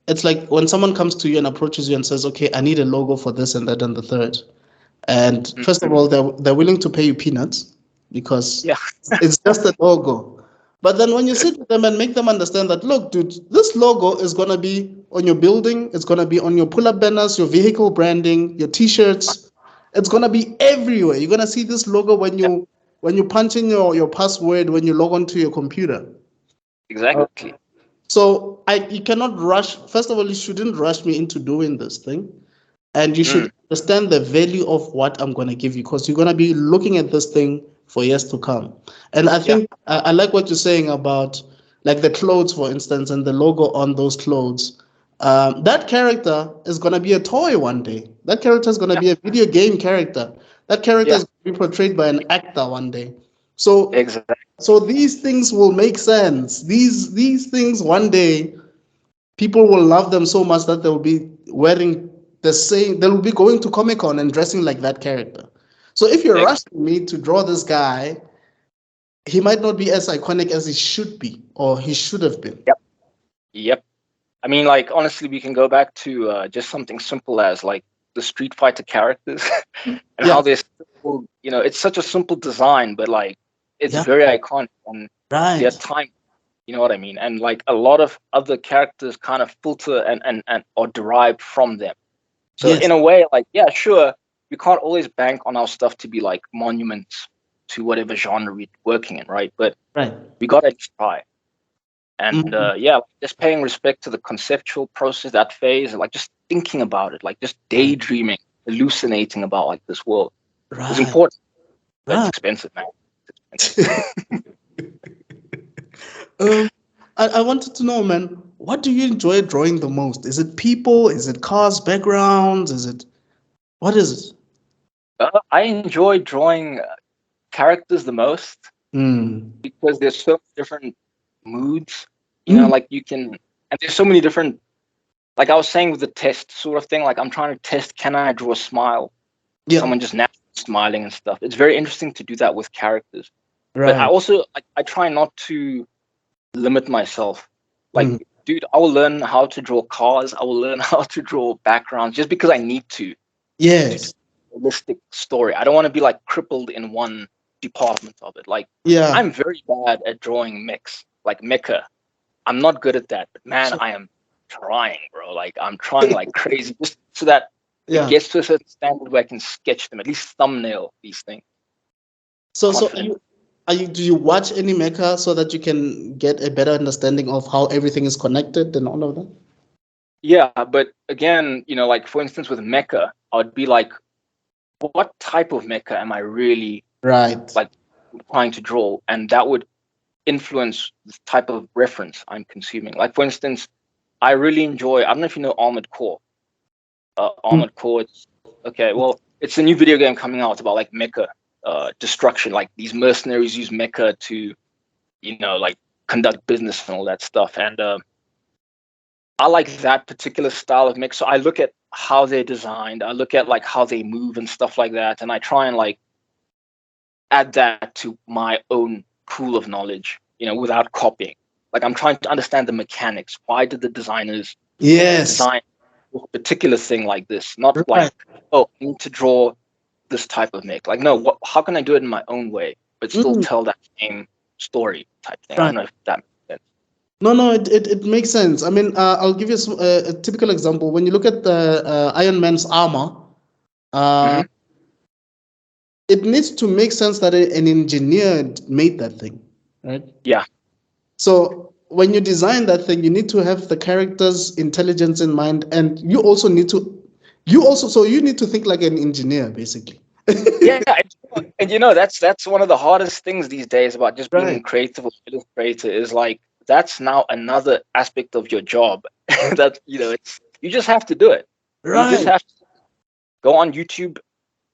it's like when someone comes to you and approaches you and says, "Okay, I need a logo for this and that and the third." And Hmm. first of all, they're willing to pay you peanuts because Yeah, it's just a logo. But then when you sit with them and make them understand that, look, dude, this logo is gonna be on your building, it's gonna be on your pull-up banners, your vehicle branding, your t-shirts, it's gonna be everywhere. You're gonna see this logo yeah, when you punch in your password when you log onto your computer. exactly. So you cannot rush. First of all, you shouldn't rush me into doing this thing, and you should Mm, understand the value of what I'm going to give you because you're going to be looking at this thing for years to come. And I yeah, think I like what you're saying about like the clothes, for instance, and the logo on those clothes. That character is going to be a toy one day. That character is going to yeah, be a video game character. That character yeah, is going to be portrayed by an actor one day. So exactly. so these things will make sense. These things one day people will love them so much that they'll be wearing the same, they'll be going to Comic Con and dressing like that character. So if you're rushing me to draw this guy, he might not be as iconic as he should be or he should have been. Yep, yep. I mean, like honestly, we can go back to just something simple as like the Street Fighter characters and Yeah, how they're simple. It's such a simple design, but like it's Yeah. very iconic, and their Right. time, you know what I mean? And like a lot of other characters kind of filter and or derive from them. So Yes. in a way, like, yeah, sure, we can't always bank on our stuff to be like monuments to whatever genre we're working in, right? But Right. we gotta try. And Mm, yeah, like, just paying respect to the conceptual process, that phase, and like just thinking about it, like just right. daydreaming, hallucinating about like this world is Right. important, but it's Right. expensive, man. It's expensive. Um, I wanted to know, man, what do you enjoy drawing the most? Is it people? Is it cars, backgrounds? Is it what is it? I enjoy drawing characters the most Mm. because there's so many different moods, Mm. like you can, and there's so many different, like I was saying with the test sort of thing, like I'm trying to test, can I draw a smile? Yeah. Someone just naturally smiling and stuff. It's very interesting to do that with characters. But I Right. also, I try not to limit myself. Like, Mm. dude, I will learn how to draw cars. I will learn how to draw backgrounds just because I need to do Yes. a holistic story. I don't want to be like crippled in one department of it. Like, Yeah. I'm very bad at drawing mechs, like mecha. I'm not good at that, but man, I am trying, bro. Like, I'm trying like crazy just so that it Yeah. gets to a certain standard where I can sketch them, at least thumbnail these things So confident. do you watch any mecha so that you can get a better understanding of how everything is connected and all of that? Yeah, but again, like for instance with mecha, I would be like, what type of mecha am I really Right. like trying to draw? And that would influence the type of reference I'm consuming. Like for instance, I really enjoy, I don't know if you know Armored Core. Mm. Armored Core, okay, well, it's a new video game coming out about like mecha destruction. Like these mercenaries use mecha to, like conduct business and all that stuff. And I like that particular style of mech. So I look at how they're designed. I look at like how they move and stuff like that, and I try and like add that to my own pool of knowledge, without copying. Like I'm trying to understand the mechanics. Why did the designers Yes. design a particular thing like this? Not like, Right. oh, I need to draw this type of mech. Like, no, how can I do it in my own way, but still Mm. tell that same story type thing? I don't Right. know if that makes sense. No, no, it makes sense. I mean, I'll give you a typical example. When you look at the Iron Man's armor, uh, Hmm. it needs to make sense that an engineer made that thing, right? Yeah, So when you design that thing, you need to have the character's intelligence in mind, and you need to think like an engineer, basically. yeah, and that's one of the hardest things these days about just being Right. creative or illustrator is like that's now another aspect of your job that it's you just have to do it. You just Right. have to go on YouTube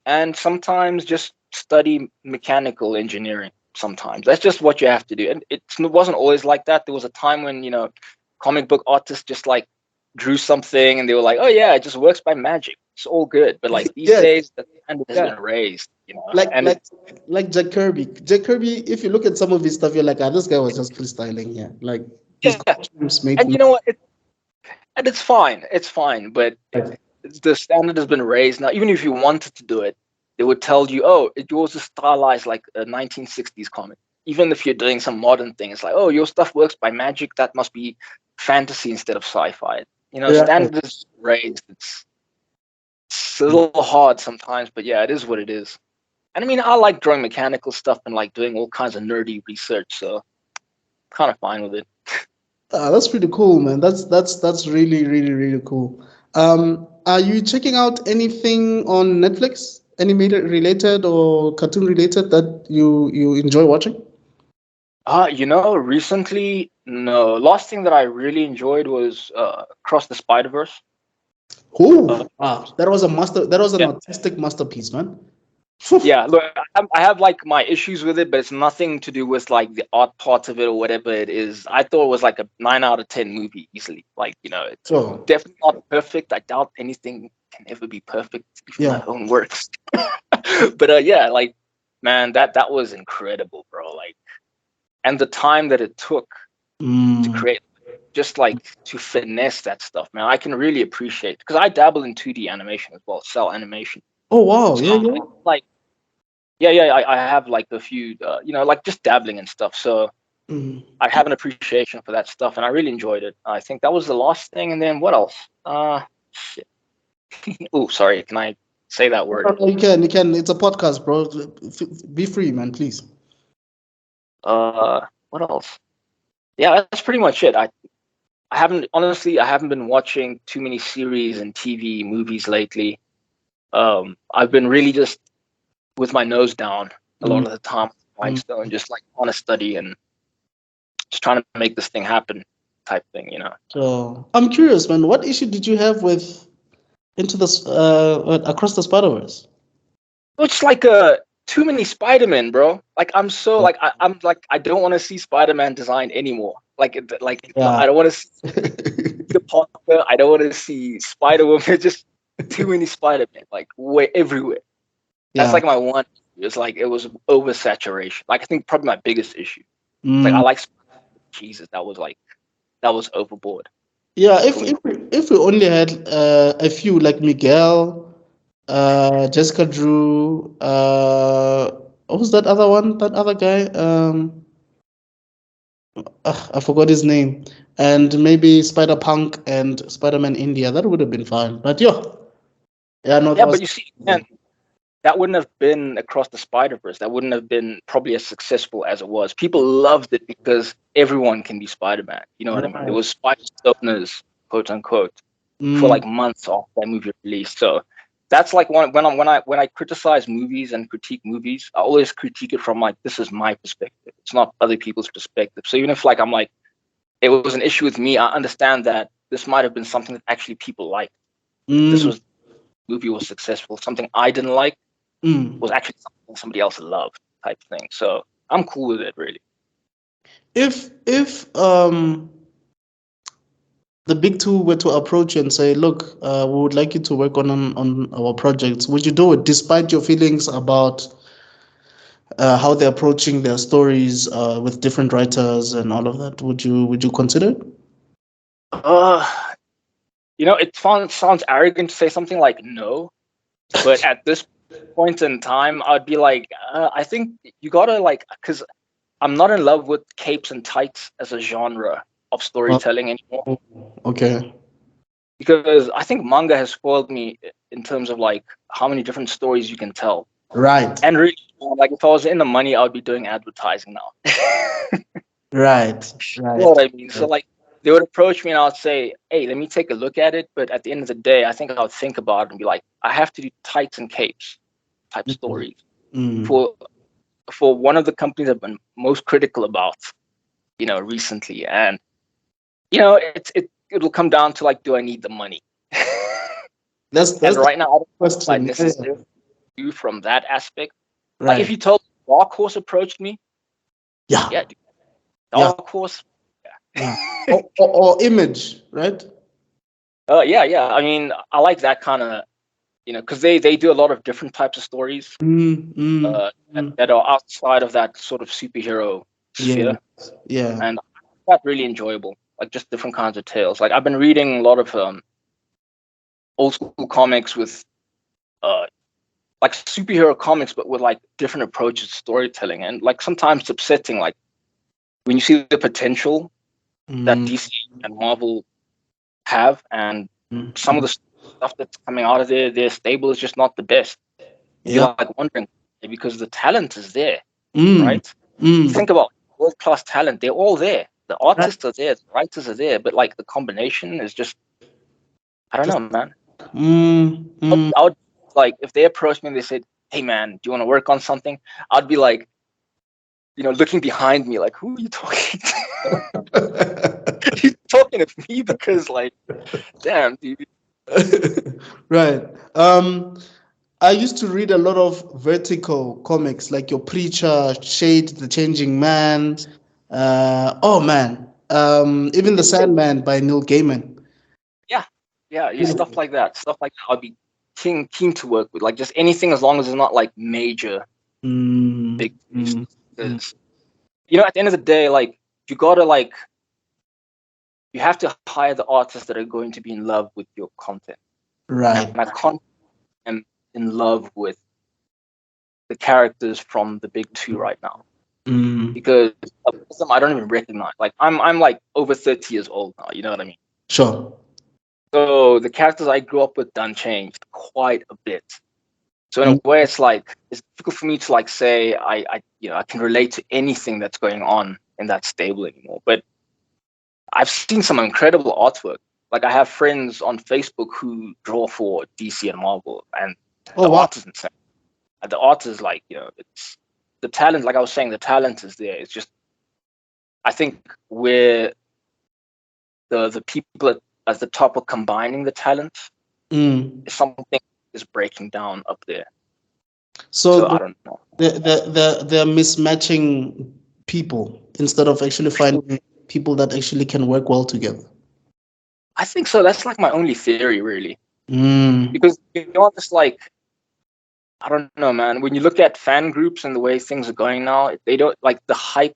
and sometimes just study mechanical engineering. Sometimes that's just what you have to do, and it wasn't always like that. There was a time when comic book artists just like drew something and they were like, oh yeah, it just works by magic, it's all good. But like these Yes. days the standard has Yeah. been raised, Like and like like Jack Kirby. Jack Kirby, if you look at some of his stuff, you're like, ah, this guy was just freestyling here. Like his yeah, costumes made and no you know what, and it's fine, but sense. the standard has been raised now. Even if you wanted to do it, they would tell you, oh, yours is stylized like a 1960s comic. Even if you're doing some modern thing, it's like, oh, your stuff works by magic, that must be fantasy instead of sci-fi. Right. Standard is raised. It's a little hard sometimes, but yeah, it is what it is. And I mean, I like drawing mechanical stuff and like doing all kinds of nerdy research, so kind of fine with it. Ah, that's pretty cool, man. That's really, really, really cool. Are you checking out anything on Netflix? Animated related or cartoon related that you enjoy watching? Recently, no. Last thing that I really enjoyed was Across the Spider-Verse. Uh, Oh, wow, that was a master. That was an yeah, artistic masterpiece, man. yeah. Look, I have like my issues with it, but it's nothing to do with like the art part of it or whatever it is. I thought it was like a 9 out of 10 movie easily. Like, it's So, definitely not perfect. I doubt anything can ever be perfect, even yeah. my own works. But yeah, like, man, that was incredible, bro. Like, and the time that it took to Mm. create, just like to finesse that stuff, man, I can really appreciate, because I dabble in 2D animation as well, cell animation. Oh, wow. So Yeah, yeah. like Yeah. I have like a few, like just dabbling and stuff. So Mm. I have an appreciation for that stuff, and I really enjoyed it. I think that was the last thing, and then what else? Shit. Oh, sorry. Can I say that word? You can. It's a podcast, bro. Be free, man, please. What else? Yeah, that's pretty much it. I haven't honestly, I haven't been watching too many series and TV movies lately. I've been really just with my nose down a lot Mm, of the time, mm. Stone, just like on a study and just trying to make this thing happen, type thing. So I'm curious, man. What issue did you have with Into the Across the Spider-Verse? It's like too many Spider-Man, bro. Like I'm so like I'm like I don't want to see Spider-Man design anymore. Yeah. I don't want to see the Parker. I don't want to see Spider-Woman. Just too many Spider-Man, like way everywhere. That's Yeah. like my one. It's like it was oversaturation. Like I think probably my biggest issue. Like I Mm. like Jesus. That was overboard Yeah, for me. if we only had a few like Miguel, Jessica Drew, what was that other one? That other guy? I forgot his name. And maybe Spider Punk and Spider Man India. That would have been fine. But yeah, no, that Yeah, was. but you see, man, that wouldn't have been across the Spider-Verse. That wouldn't have been probably as successful as it was. People loved it because everyone can be Spider-Man. You know what I mean? There Right. was Spider stoners, quote unquote, for Mm, like months after that movie released. So that's like when I criticize movies and critique movies, I always critique it from like this is my perspective. It's not other people's perspective. So even if like I'm like it was an issue with me, I understand that this might have been something that actually people liked. If this mm, was movie was successful, something I didn't like mm. was actually something somebody else loved type thing. So I'm cool with it really. If the big two were to approach you and say, "Look, we would like you to work on our projects," would you do it despite your feelings about how they're approaching their stories with different writers and all of that? Would you consider it? Uh, it sounds arrogant to say something like no, but at this point in time, I'd be like, I think you gotta like, because I'm not in love with capes and tights as a genre of Oh, storytelling anymore. okay. Because I think manga has spoiled me in terms of like how many different stories you can tell. Right. And really, like if I was in the money, I would be doing advertising now. Right. You know Right. what I mean? So like they would approach me and I would say, "Hey, let me take a look at it." But at the end of the day, I think I would think about it and be like, "I have to do tights and capes type Mm, stories mm. for one of the companies I've been most critical about, recently." And it'll come down to like, do I need the money? That's And the right now, I don't know if I question. Yeah, yeah. necessarily do from that aspect. Like if Right. you told Dark Horse approached me, Yeah. yeah, dude, Yeah. Dark Horse, Yeah. yeah. Or image, right? Yeah. I mean, I like that kind of, because they do a lot of different types of stories Mm, mm, that, mm. that are outside of that sort of superhero Yeah. sphere, Yeah. and that's really enjoyable. Like just different kinds of tales. Like I've been reading a lot of old school comics with uh like superhero comics, but with like different approaches to storytelling, and like sometimes it's upsetting. Like when you see the potential that Mm, DC and Marvel have, and mm, some of mm. the stuff that's coming out of their stable is just not the best. You're Yeah. like wondering because the talent is there, Mm, right? mm. Think about world class talent; they're all there. The Right. artists are there, the writers are there, but like the combination is just I don't Just know, man. mm, mm. I would like if they approached me and they said, "Hey, man, do you want to work on something?" I'd be like, looking behind me, like, who are you talking to? You talking to me because, like, damn, dude. Right. I used to read a lot of vertical comics, like your Preacher, Shade, The Changing Man. Oh man, even The Sandman by Neil Gaiman. Yeah, yeah, you Beautiful. stuff like that. I'd be keen to work with, like, just anything as long as it's not like major Mm, big mm, releases. mm. Because at the end of the day, like, you gotta like you have to hire the artists that are going to be in love with your content, and Right. I can't am in love with the characters from the big two right now, Mm. because of them I don't even recognize. Like I'm like over 30 years old now. You know what I mean? Sure. So the characters I grew up with done changed quite a bit. So in Mm. a way, it's like it's difficult for me to like say I can relate to anything that's going on in that stable anymore. But I've seen some incredible artwork. Like I have friends on Facebook who draw for DC and Marvel, and Oh the wow. art is insane. And the art is like, it's the talent. Like I was saying, the talent is there. It's just I think where the people at the top are combining the talent Mm. is something is breaking down up there. So So I don't know. they're mismatching people instead of actually finding people that actually can work well together. I think so. That's like my only theory, really, Mm. because just like I don't know, man. When you look at fan groups and the way things are going now, they don't like the hype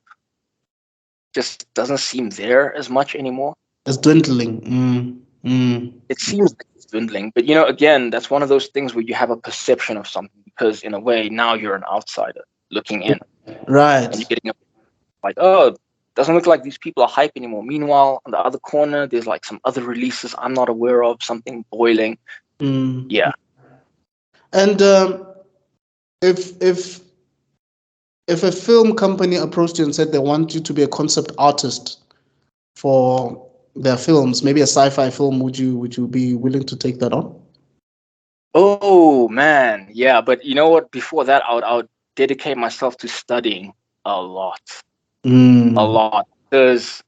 just doesn't seem there as much anymore. It's dwindling. Mm. Mm. It seems like it's dwindling, but again, that's one of those things where you have a perception of something because in a way now you're an outsider looking in and Right. you're getting like, oh, doesn't look like these people are hype anymore. Meanwhile, on the other corner, there's like some other releases I'm not aware of, something boiling. Mm. Yeah. And if if if a film company approached you and said they want you to be a concept artist for their films, maybe a sci-fi film, would you be willing to take that on? Oh man, yeah. But you know what? Before that, I would dedicate myself to studying a lot, a Mm. lot. Because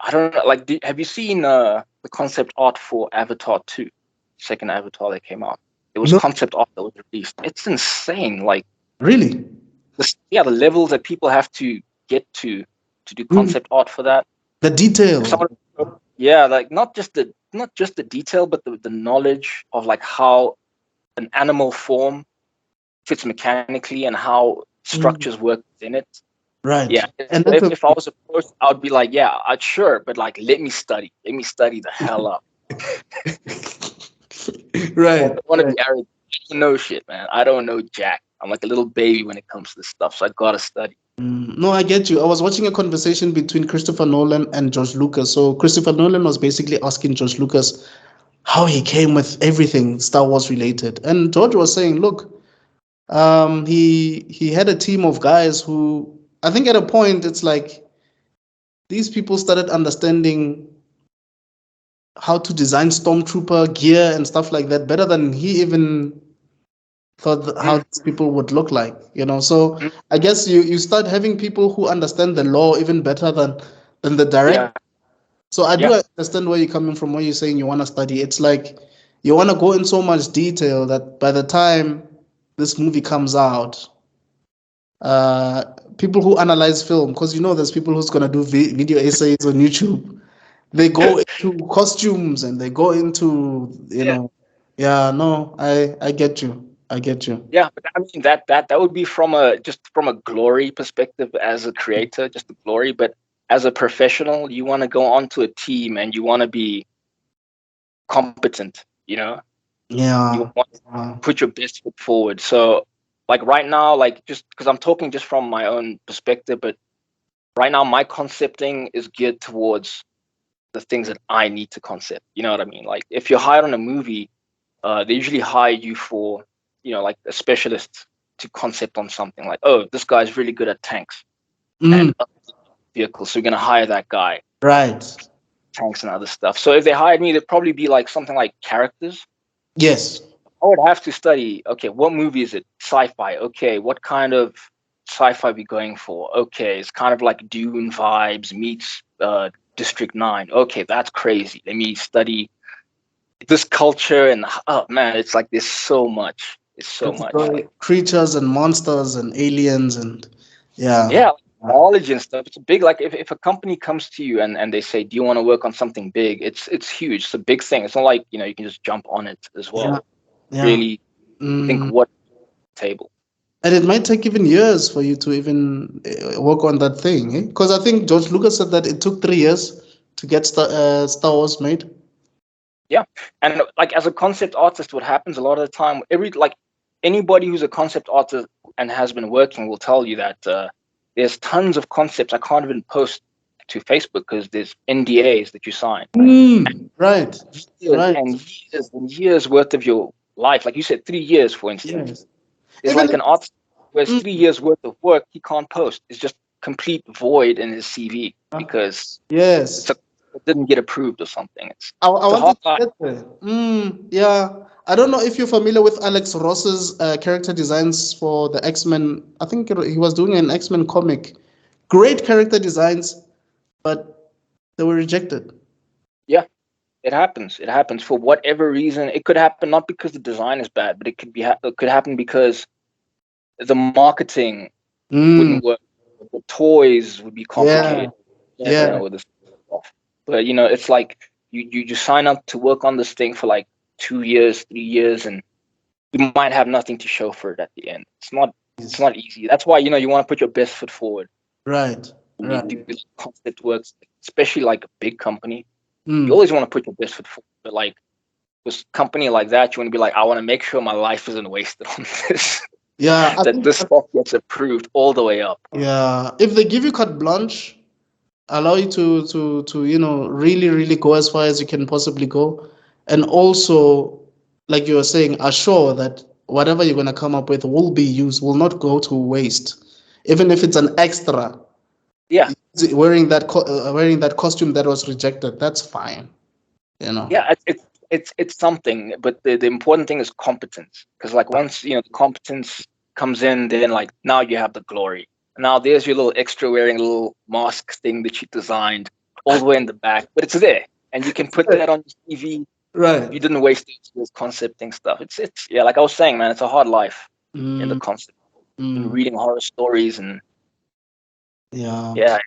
I don't know, like, have you seen the concept art for Avatar 2, second Avatar that came out? It was No, concept art that was released. It's insane. Like, really. the levels that people have to get to do Mm. concept art for that. The If detail. someone, yeah, like not just the detail, but the knowledge of like how an animal form fits mechanically and how Mm. structures work within it. Right. Yeah, And that's if I was approached, I would be like, yeah, I'd sure, but like, let me study the hell up. I right. don't want to Right. be arrogant. I don't know shit, man. I don't know jack. I'm like a little baby when it comes to this stuff, so I gotta study. No, I get you. I was watching a conversation between Christopher Nolan and George Lucas. So Christopher Nolan was basically asking George Lucas how he came with everything Star Wars related, and George was saying, "Look, he had a team of guys who I think at a point it's like these people started understanding how to design stormtrooper gear and stuff like that better than he even thought how Mm, these people would look like, you know. So mm, I guess you start having people who understand the law even better than the direct. yeah, So I do yeah, understand where you're coming from, where you're saying you want to study. It's like you want to go in so much detail that by the time this movie comes out, uh, people who analyze film, because there's people who's gonna do video essays on YouTube. They go into costumes and they go into, yeah, yeah. No, I get you. I get you. yeah. But I mean that would be from a just from a glory perspective as a creator, just the glory. But as a professional, you want to go onto a team and you want to be competent. You Yeah. want to put your best foot forward. So, like right now, like just because I'm talking just from my own perspective, but right now my concepting is geared towards the things that I need to concept. You know what I mean? Like if you're hired on a movie, they usually hire you for, like a specialist to concept on something. Like, oh, this guy's really good at tanks Mm, and other vehicles, so we're gonna hire that guy, right. tanks and other stuff. So if they hired me, it'd probably be like something like characters. Yes. I would have to study, okay, what movie is it? Sci-fi. Okay, what kind of sci-fi we going for? Okay, it's kind of like Dune vibes meets District 9. Okay, that's crazy. Let me study this culture and oh man, it's like there's so much. It's so much. Like Creatures and monsters and aliens and yeah. yeah, like knowledge and stuff. It's big. Like if a company comes to you and they say, do you want to work on something big? It's huge. It's a big thing. It's not like, you can just jump on it as Yeah. well. Yeah. Really think Mm. what table. And it might take even years for you to even work on that thing, eh? Because I think George Lucas said that it took 3 years to get Star Wars made. Yeah, and like as a concept artist, what happens a lot of the time, every like anybody who's a concept artist and has been working will tell you that there's tons of concepts I can't even post to Facebook because there's NDAs that you sign. Right. Years Right. and years and years worth of your life. Like you said, 3 years, for instance. Yes. There's Even like an artist who has mm, 3 years worth of work he can't post. It's just complete void in his CV because yes. it didn't get approved or something. I It's a hard wanted to life. get there. Yeah. I don't know if you're familiar with Alex Ross's character designs for the X-Men. I think he was doing an X-Men comic. Great character designs, but they were rejected. Yeah, it happens. It happens for whatever reason. It could happen not because the design is bad, but it could happen because the marketing Mm, wouldn't work. The toys would be yeah. complicated. Yeah. Or this stuff. But it's like you just sign up to work on this thing for like 2 years, 3 years, and you might have nothing to show for it at the end. It's not easy. That's why you want to put your best foot forward Right. when you Right. do this concept works, especially like a big company. You Mm. always want to put your best foot forward. But like this company like that, you want to be like, I want to make sure my life isn't wasted on this. Yeah. I That think this stuff gets approved all the way up. yeah. If they give you carte blanche, allow you to really go as far as you can possibly go, and also, like you were saying, assure that whatever you're gonna come up with will be used, will not go to waste, even if it's an extra. Yeah. Wearing that costume that was rejected, that's fine. You know. Yeah, it's something, but the important thing is competence. Because like once the competence comes in, then like now you have the glory. Now there's your little extra wearing little mask thing that you designed all the way in the back, but it's there, and you can put that on your CV. You Right. didn't waste this concepting stuff. It's yeah, like I was saying, man, it's a hard life in the Mm, concept and mm, reading horror stories and yeah. yeah.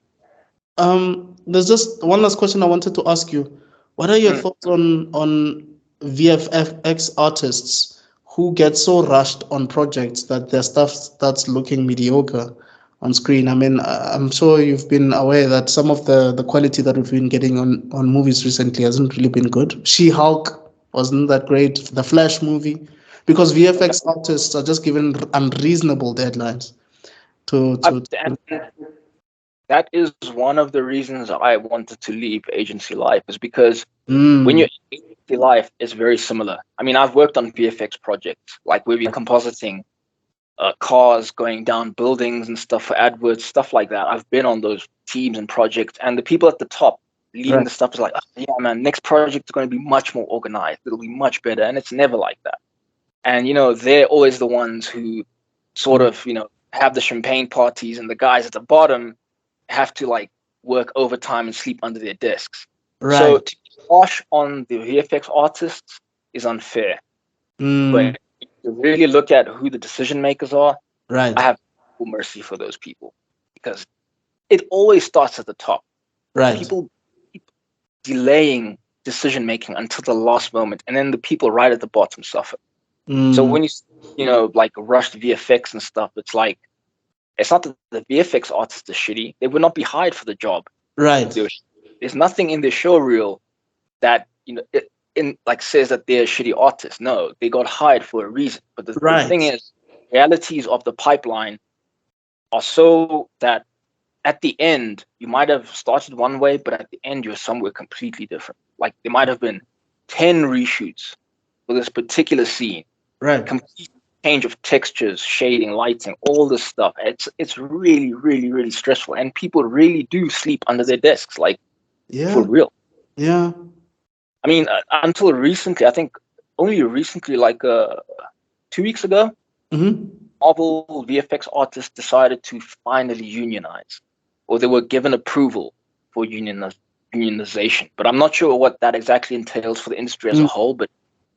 There's just one last question I wanted to ask you. What are your Mm. thoughts on VFX artists who get so rushed on projects that their stuff starts looking mediocre on screen? I mean, I'm sure you've been aware that some of the quality that we've been getting on movies recently hasn't really been good. She-Hulk wasn't that great. The Flash movie, because Okay. VFX artists are just given unreasonable deadlines to I've, to. and that is one of the reasons I wanted to leave agency life is because when Mm, you're in agency life, it's very similar. I mean, I've worked on VFX projects, like where we're compositing cars going down buildings and stuff for adverts, stuff like that. I've been on those teams and projects, and the people at the top leading right. the stuff is like, "Oh, yeah, man, next project is going to be much more organized. It'll be much better," and it's never like that. And they're always the ones who sort Mm, of have the champagne parties, and the guys at the bottom have to like work overtime and sleep under their desks. So right. to be harsh on the VFX artists is unfair. Mm, But if you really look at who the decision makers are, I right. have full mercy for those people because it always starts at the top. Right. People keep delaying decision making until the last moment, and then the people right at the bottom suffer. So Mm, when like rushed VFX and stuff, it's like it's not that the VFX artists are shitty; they would not be hired for the job if right. they were. There's nothing in the show reel that in like says that they're shitty artists. No, they got hired for a reason. But the thing Right. is, realities of the pipeline are so that at the end you might have started one way, but at the end you're somewhere completely different. Like there might have been 10 reshoots for this particular scene, Right. complete change of textures, shading, lighting, all this stuff. It's really, really, really stressful, and people really do sleep under their desks, like for Yeah. real. Yeah. I mean, until recently, I think only recently, like 2 weeks ago, Mm-hmm. Marvel VFX artists decided to finally unionize, or they were given approval for unionization. But I'm not sure what that exactly entails for the industry as a Mm, whole, but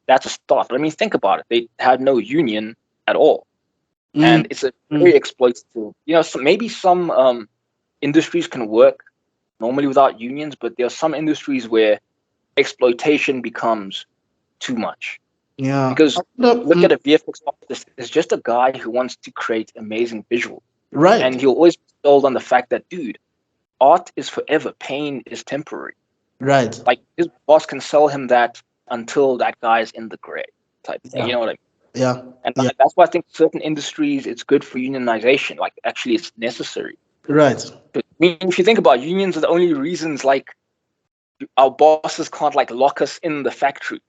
that's a start. But I mean, think about it. They had no union at all. mm, And it's a very mm. exploitative, maybe some industries can work normally without unions, but there are some industries where exploitation becomes too much. Yeah. Because look at a VFX artist, it's just a guy who wants to create amazing visuals. Right. And he'll always be sold on the fact that, dude, art is forever, pain is temporary. Right. Like his boss can sell him that until that guy's in the grave type thing. You Yeah. know what I mean? Yeah. And Yeah. that's why I think certain industries, it's good for unionization. Like, actually, it's necessary. Right. But, I mean, if you think about unions, are the only reasons like our bosses can't like lock us in the factory.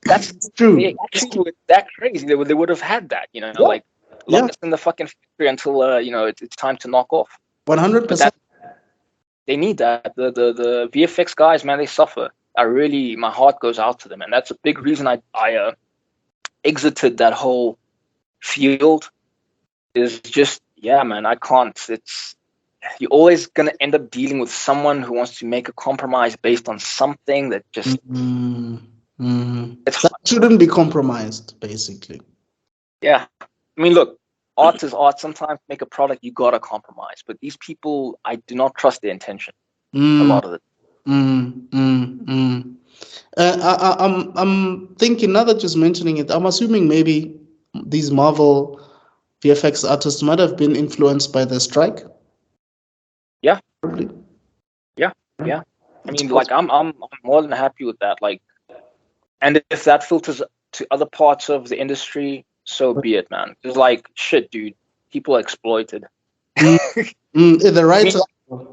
That's It's true. they actually were that crazy. They would have had that, Yeah. like lock Yeah. us in the fucking factory until it's time to knock off. But 100%. that they need that. The VFX guys, man, they suffer. My heart goes out to them, and that's a big reason I exited that whole field. Is just, yeah, man, I can't. You're always gonna end up dealing with someone who wants to make a compromise based on something that just it's That hard. shouldn't be compromised, basically. Yeah, I mean, look, art is art. Sometimes to make a product, you gotta compromise. But these people, I do not trust their intention a Mm, lot of it. mm, mm, mm. I'm thinking, now that you're mentioning it, I'm assuming maybe these Marvel VFX artists might have been influenced by the strike. Yeah, Probably. yeah, yeah. I It's mean, like, possible. I'm more than happy with that. Like, and if that filters to other parts of the industry, so be it, man. It's like, shit, dude. People are exploited. Mm, the I mean, writer,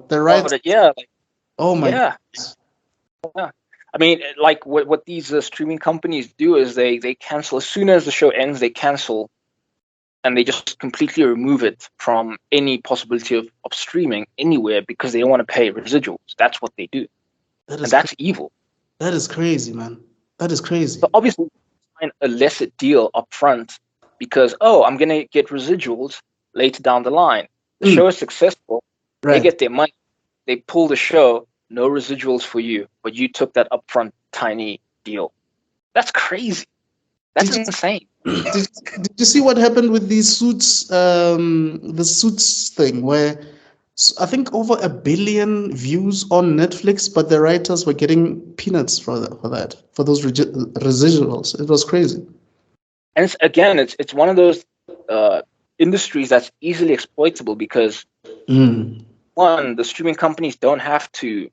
the writer. yeah, like, Oh my yeah. goodness. Yeah. I mean, like what these streaming companies do is they cancel as soon as the show ends. They cancel and they just completely remove it from any possibility of streaming anywhere because they don't want to pay residuals. That's what they do, That and is that's evil. that is crazy, man. That is crazy. So obviously, sign a lesser deal up front because, oh, I'm gonna get residuals later down the line. The Mm, show is successful. They right. get their money. They pull the show. No residuals for you, but you took that upfront tiny deal. That's crazy. That's Did insane. did you see what happened with these suits? The suits thing, where I think over 1 billion views on Netflix, but the writers were getting peanuts for those residuals. It was crazy. And it's one of those uh, industries that's easily exploitable because Mm. one, the streaming companies don't have to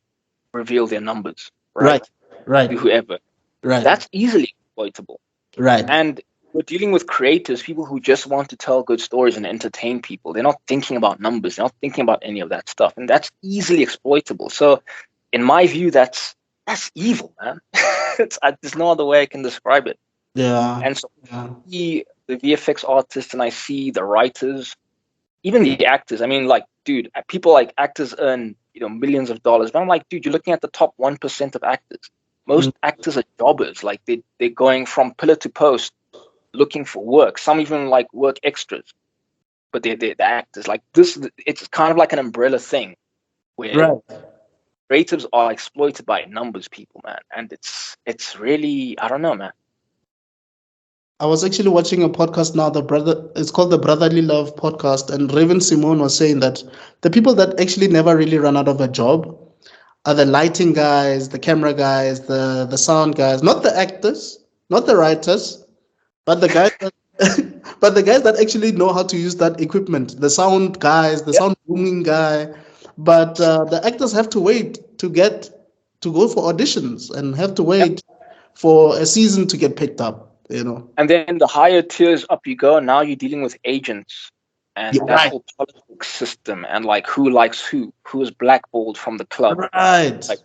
reveal their numbers, Right, right? right, To whoever. right, That's easily exploitable. right. And we're dealing with creators, people who just want to tell good stories and entertain people. They're not thinking about numbers. They're not thinking about any of that stuff, and that's easily exploitable. So, in my view, that's evil, man. There's no other way I can describe it. Yeah, And so, yeah. the VFX artists, and I see the writers, even the actors. I mean, like, dude, people like actors earn millions of dollars, but I'm like, dude, you're looking at the top 1% of actors. Mm, Most actors are jobbers. Like, they're going from pillar to post looking for work. Some even like work extras, but they're the actors. Like this, it's kind of like an umbrella thing where right. creatives are exploited by numbers people, man. And it's really, I don't know, man. I was actually watching a podcast now. It's called the Brotherly Love podcast, and Raven Simone was saying that the people that actually never really run out of a job are the lighting guys, the camera guys, the sound guys, not the actors, not the writers, but the guys that but the guys that actually know how to use that equipment, the sound guys, the Yeah. sound booming guy. But the actors have to wait to go for auditions and have to Yeah. wait for a season to get picked up. And then the higher tiers up you go, now you're dealing with agents and Yeah, that right, whole politics system and like who likes who is blackballed from the club. right. Like,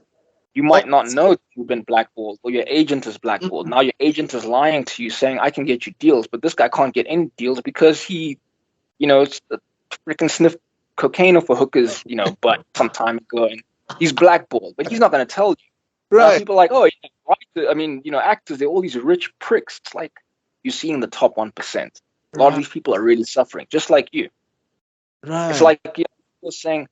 you Oh, might not know you've been blackballed or your agent is blackballed. mm, Now your agent is lying to you saying, I can get you deals, but this guy can't get any deals because he, it's freaking sniffed cocaine off a hooker's, butt some time ago and he's blackballed, but he's not going to tell you. Now right, people are like, oh, yeah, right. I mean, actors, they're all these rich pricks. It's like you're seeing the top 1%. A lot of right, these people are really suffering, just like you. It's right. like, people saying,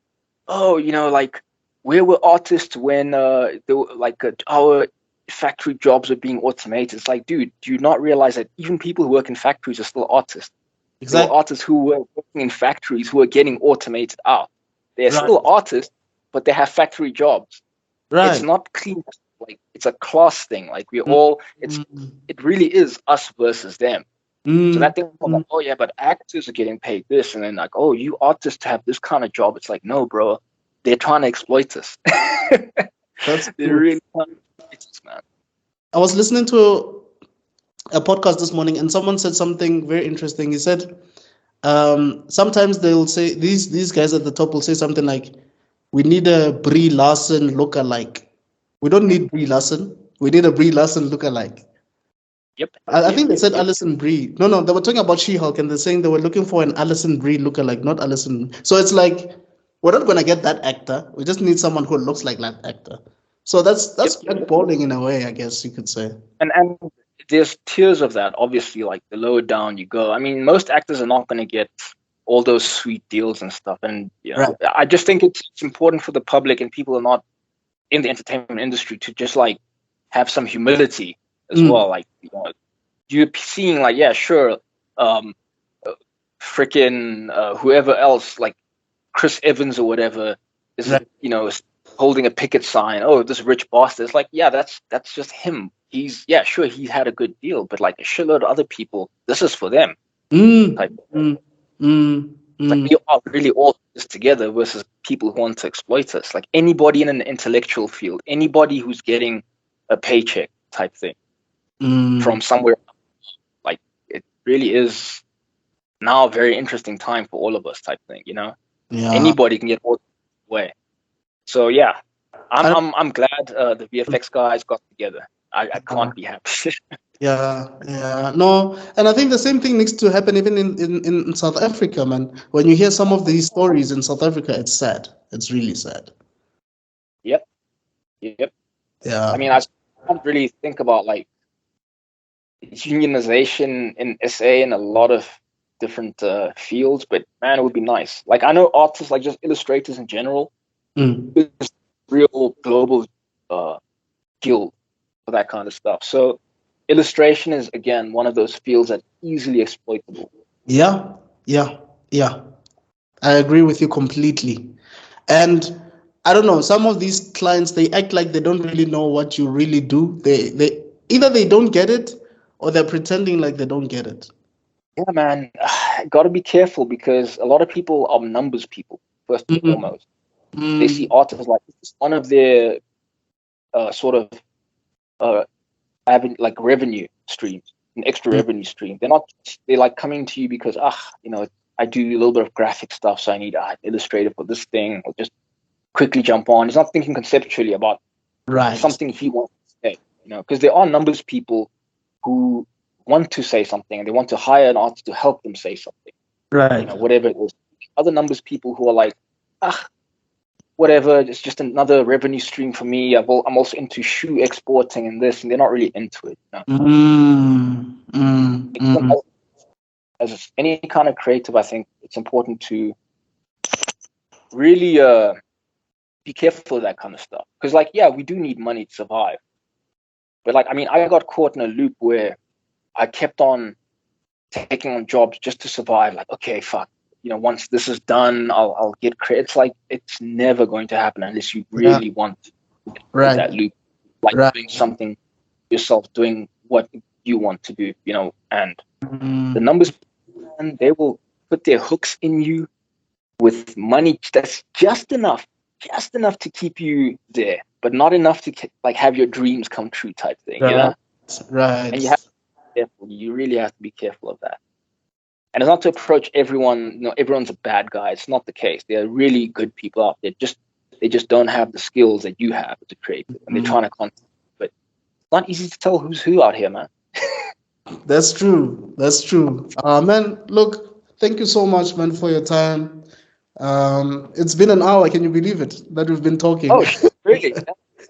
oh, like, where were artists when they were, like, our factory jobs are being automated? It's like, dude, do you not realize that even people who work in factories are still artists? There were Exactly. artists who were working in factories who are getting automated out. They're Right, still artists, but they have factory jobs. It's right. not clean. Like, it's a class thing. Like, Mm, it really is us versus them. So mm, that thing of mm. like, oh yeah, but actors are getting paid this, and then like, oh, you artists have this kind of job. It's like, no, bro, they're trying to exploit us. That's They're true. really trying to exploit us, man. I was listening to a podcast this morning, and someone said something very interesting. He said, sometimes they'll say these guys at the top will say something like, "We need a Brie Larson lookalike." We don't need Brie Larson. We need a Brie Larson lookalike. Yep. I Yep. think they Yep. said Yep. Alison Brie. No, no, they were talking about She-Hulk, and they're saying they were looking for an Alison Brie lookalike, not Alison. So it's like we're not gonna get that actor. We just need someone who looks like that actor. So Yep. that's blackballing in a way, I guess you could say. And there's tiers of that. Obviously, like the lower down you go. I mean, most actors are not going to get all those sweet deals and stuff. And Right. I just think it's important for the public and people who are not in the entertainment industry to just like have some humility as well. Like you're seeing like, yeah, sure, freaking whoever else, like Chris Evans or whatever, is Right. is holding a picket sign. Oh, this rich bastard. It's like, yeah, that's just him. He's sure, he had a good deal, but like a shitload of other people, this is for them. Type. Like we are really all this together versus people who want to exploit us. Like anybody in an intellectual field, anybody who's getting a paycheck type thing from somewhere. Like it really is now a very interesting time for all of us type thing. Yeah. Anybody can get all the way. So yeah, I'm glad the VFX guys got together. I can't be happy. Yeah. No, and I think the same thing needs to happen even in South Africa, man. When you hear some of these stories in South Africa, it's sad. It's really sad. Yep. Yeah. I mean, I can't really think about like unionization in SA in a lot of different fields, but man, it would be nice. Like I know artists, like just illustrators in general, there's real global guild for that kind of stuff. So illustration is again one of those fields that's easily exploitable. Yeah. I agree with you completely. And I don't know, some of these clients, they act like they don't really know what you really do. They either they don't get it or they're pretending like they don't get it. Yeah, man, got to be careful because a lot of people are numbers people first and foremost. They see artists like it's one of their sort of having like revenue streams, an extra revenue stream. They're like coming to you because I do a little bit of graphic stuff, so I need an illustrator for this thing, or just quickly jump on. He's not thinking conceptually about something he wants to say, because there are numbers people who want to say something and they want to hire an artist to help them say something, whatever it is. Other numbers people who are like, whatever, it's just another revenue stream for me. I'm also into shoe exporting and this, and they're not really into it. As any kind of creative, I think it's important to really be careful of that kind of stuff. Because, like, yeah, we do need money to survive. But, like, I mean, I got caught in a loop where I kept on taking on jobs just to survive. Like, okay, fuck. Once this is done, I'll get credit. It's like it's never going to happen unless you really want to get that loop, like doing something yourself, doing what you want to do, and the numbers, and they will put their hooks in you with money that's just enough to keep you there, but not enough to like have your dreams come true type thing, Right. And you have to be careful. You really have to be careful of that. And it's not to approach everyone, everyone's a bad guy. It's not the case. There are really good people out there. They just don't have the skills that you have as a creative, and they're trying to contact. But it's not easy to tell who's who out here, man. That's true. Man, look, thank you so much, man, for your time. It's been an hour. Can you believe it that we've been talking? Oh, really?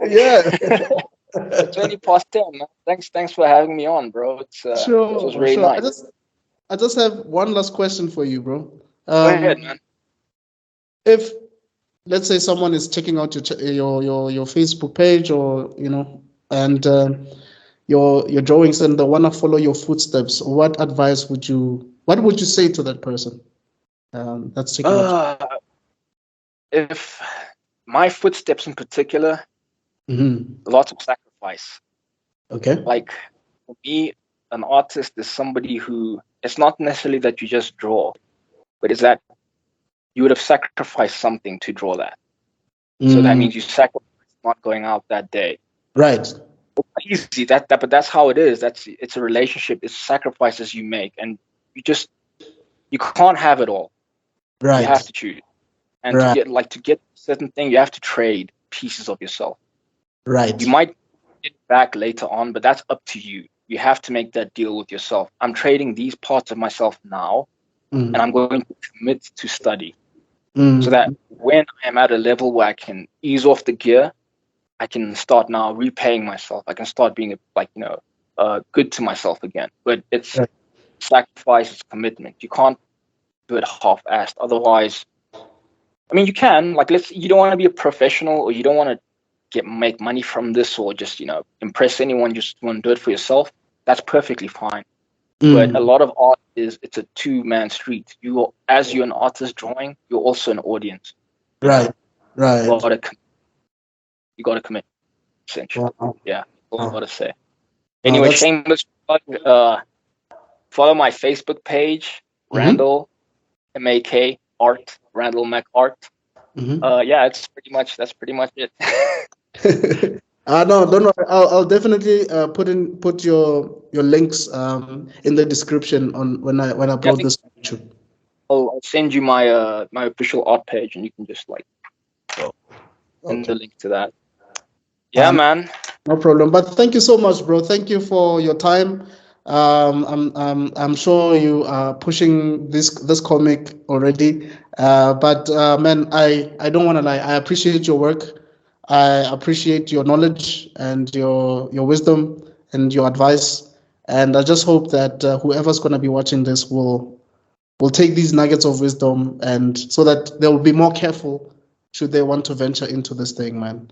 Yeah. It's 10:20, man. Thanks for having me on, bro. It was really nice. I just have one last question for you, bro. Go ahead, man. If, let's say, someone is checking out your Facebook page, or and your drawings, and they want to follow your footsteps, what would you say to that person? That's checking out. If my footsteps in particular, lots of sacrifice. Okay. Like for me, an artist is somebody who, it's not necessarily that you just draw, but it's that you would have sacrificed something to draw that. So that means you sacrifice not going out that day. Right. easy. But that's how it is. It's a relationship. It's sacrifices you make, and you can't have it all. You have Right. to choose. And Right. to get a certain thing, you have to trade pieces of yourself. Right. You might get back later on, but that's up to you. You have to make that deal with yourself. I'm trading these parts of myself now, and I'm going to commit to study, so that when I am at a level where I can ease off the gear, I can start now repaying myself. I can start being good to myself again. But it's Right. sacrifice, it's commitment. You can't do it half-assed. Otherwise, I mean, you can, you don't want to be a professional, or you don't want to make money from this, or just, impress anyone. You just want to do it for yourself. That's perfectly fine. But a lot of art it's a two-man street. As you're an artist drawing, you're also an audience. Right. Right. You gotta commit, essentially. Wow. Yeah, all I gotta say. Wow, Anyway, that's shameless plug. Follow my Facebook page, Randall MAK Art, Randall Mac Art. Yeah, that's pretty much it. No, don't worry. I'll definitely put your links in the description on when I Yeah, upload this on YouTube. I'll send you my official art page, and you can just send Okay. the link to that. Yeah, man. No problem. But thank you so much, bro. Thank you for your time. I'm sure you are pushing this comic already. But man, I don't want to lie. I appreciate your work. I appreciate your knowledge and your wisdom and your advice. And I just hope that whoever's going to be watching this will take these nuggets of wisdom, and so that they'll be more careful should they want to venture into this thing, man.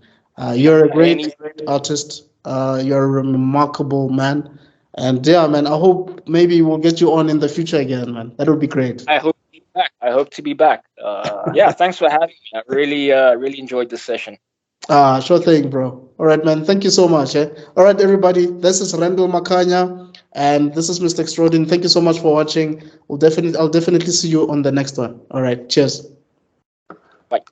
You're a great artist. You're a remarkable man. And yeah, man, I hope maybe we'll get you on in the future again, man. That would be great. I hope to be back. Yeah, thanks for having me. I really enjoyed this session. Sure thing, bro. All right, man. Thank you so much. All right, everybody. This is Randall Makhanya, and this is Mr. Extraordin. Thank you so much for watching. I'll definitely see you on the next one. All right. Cheers. Bye.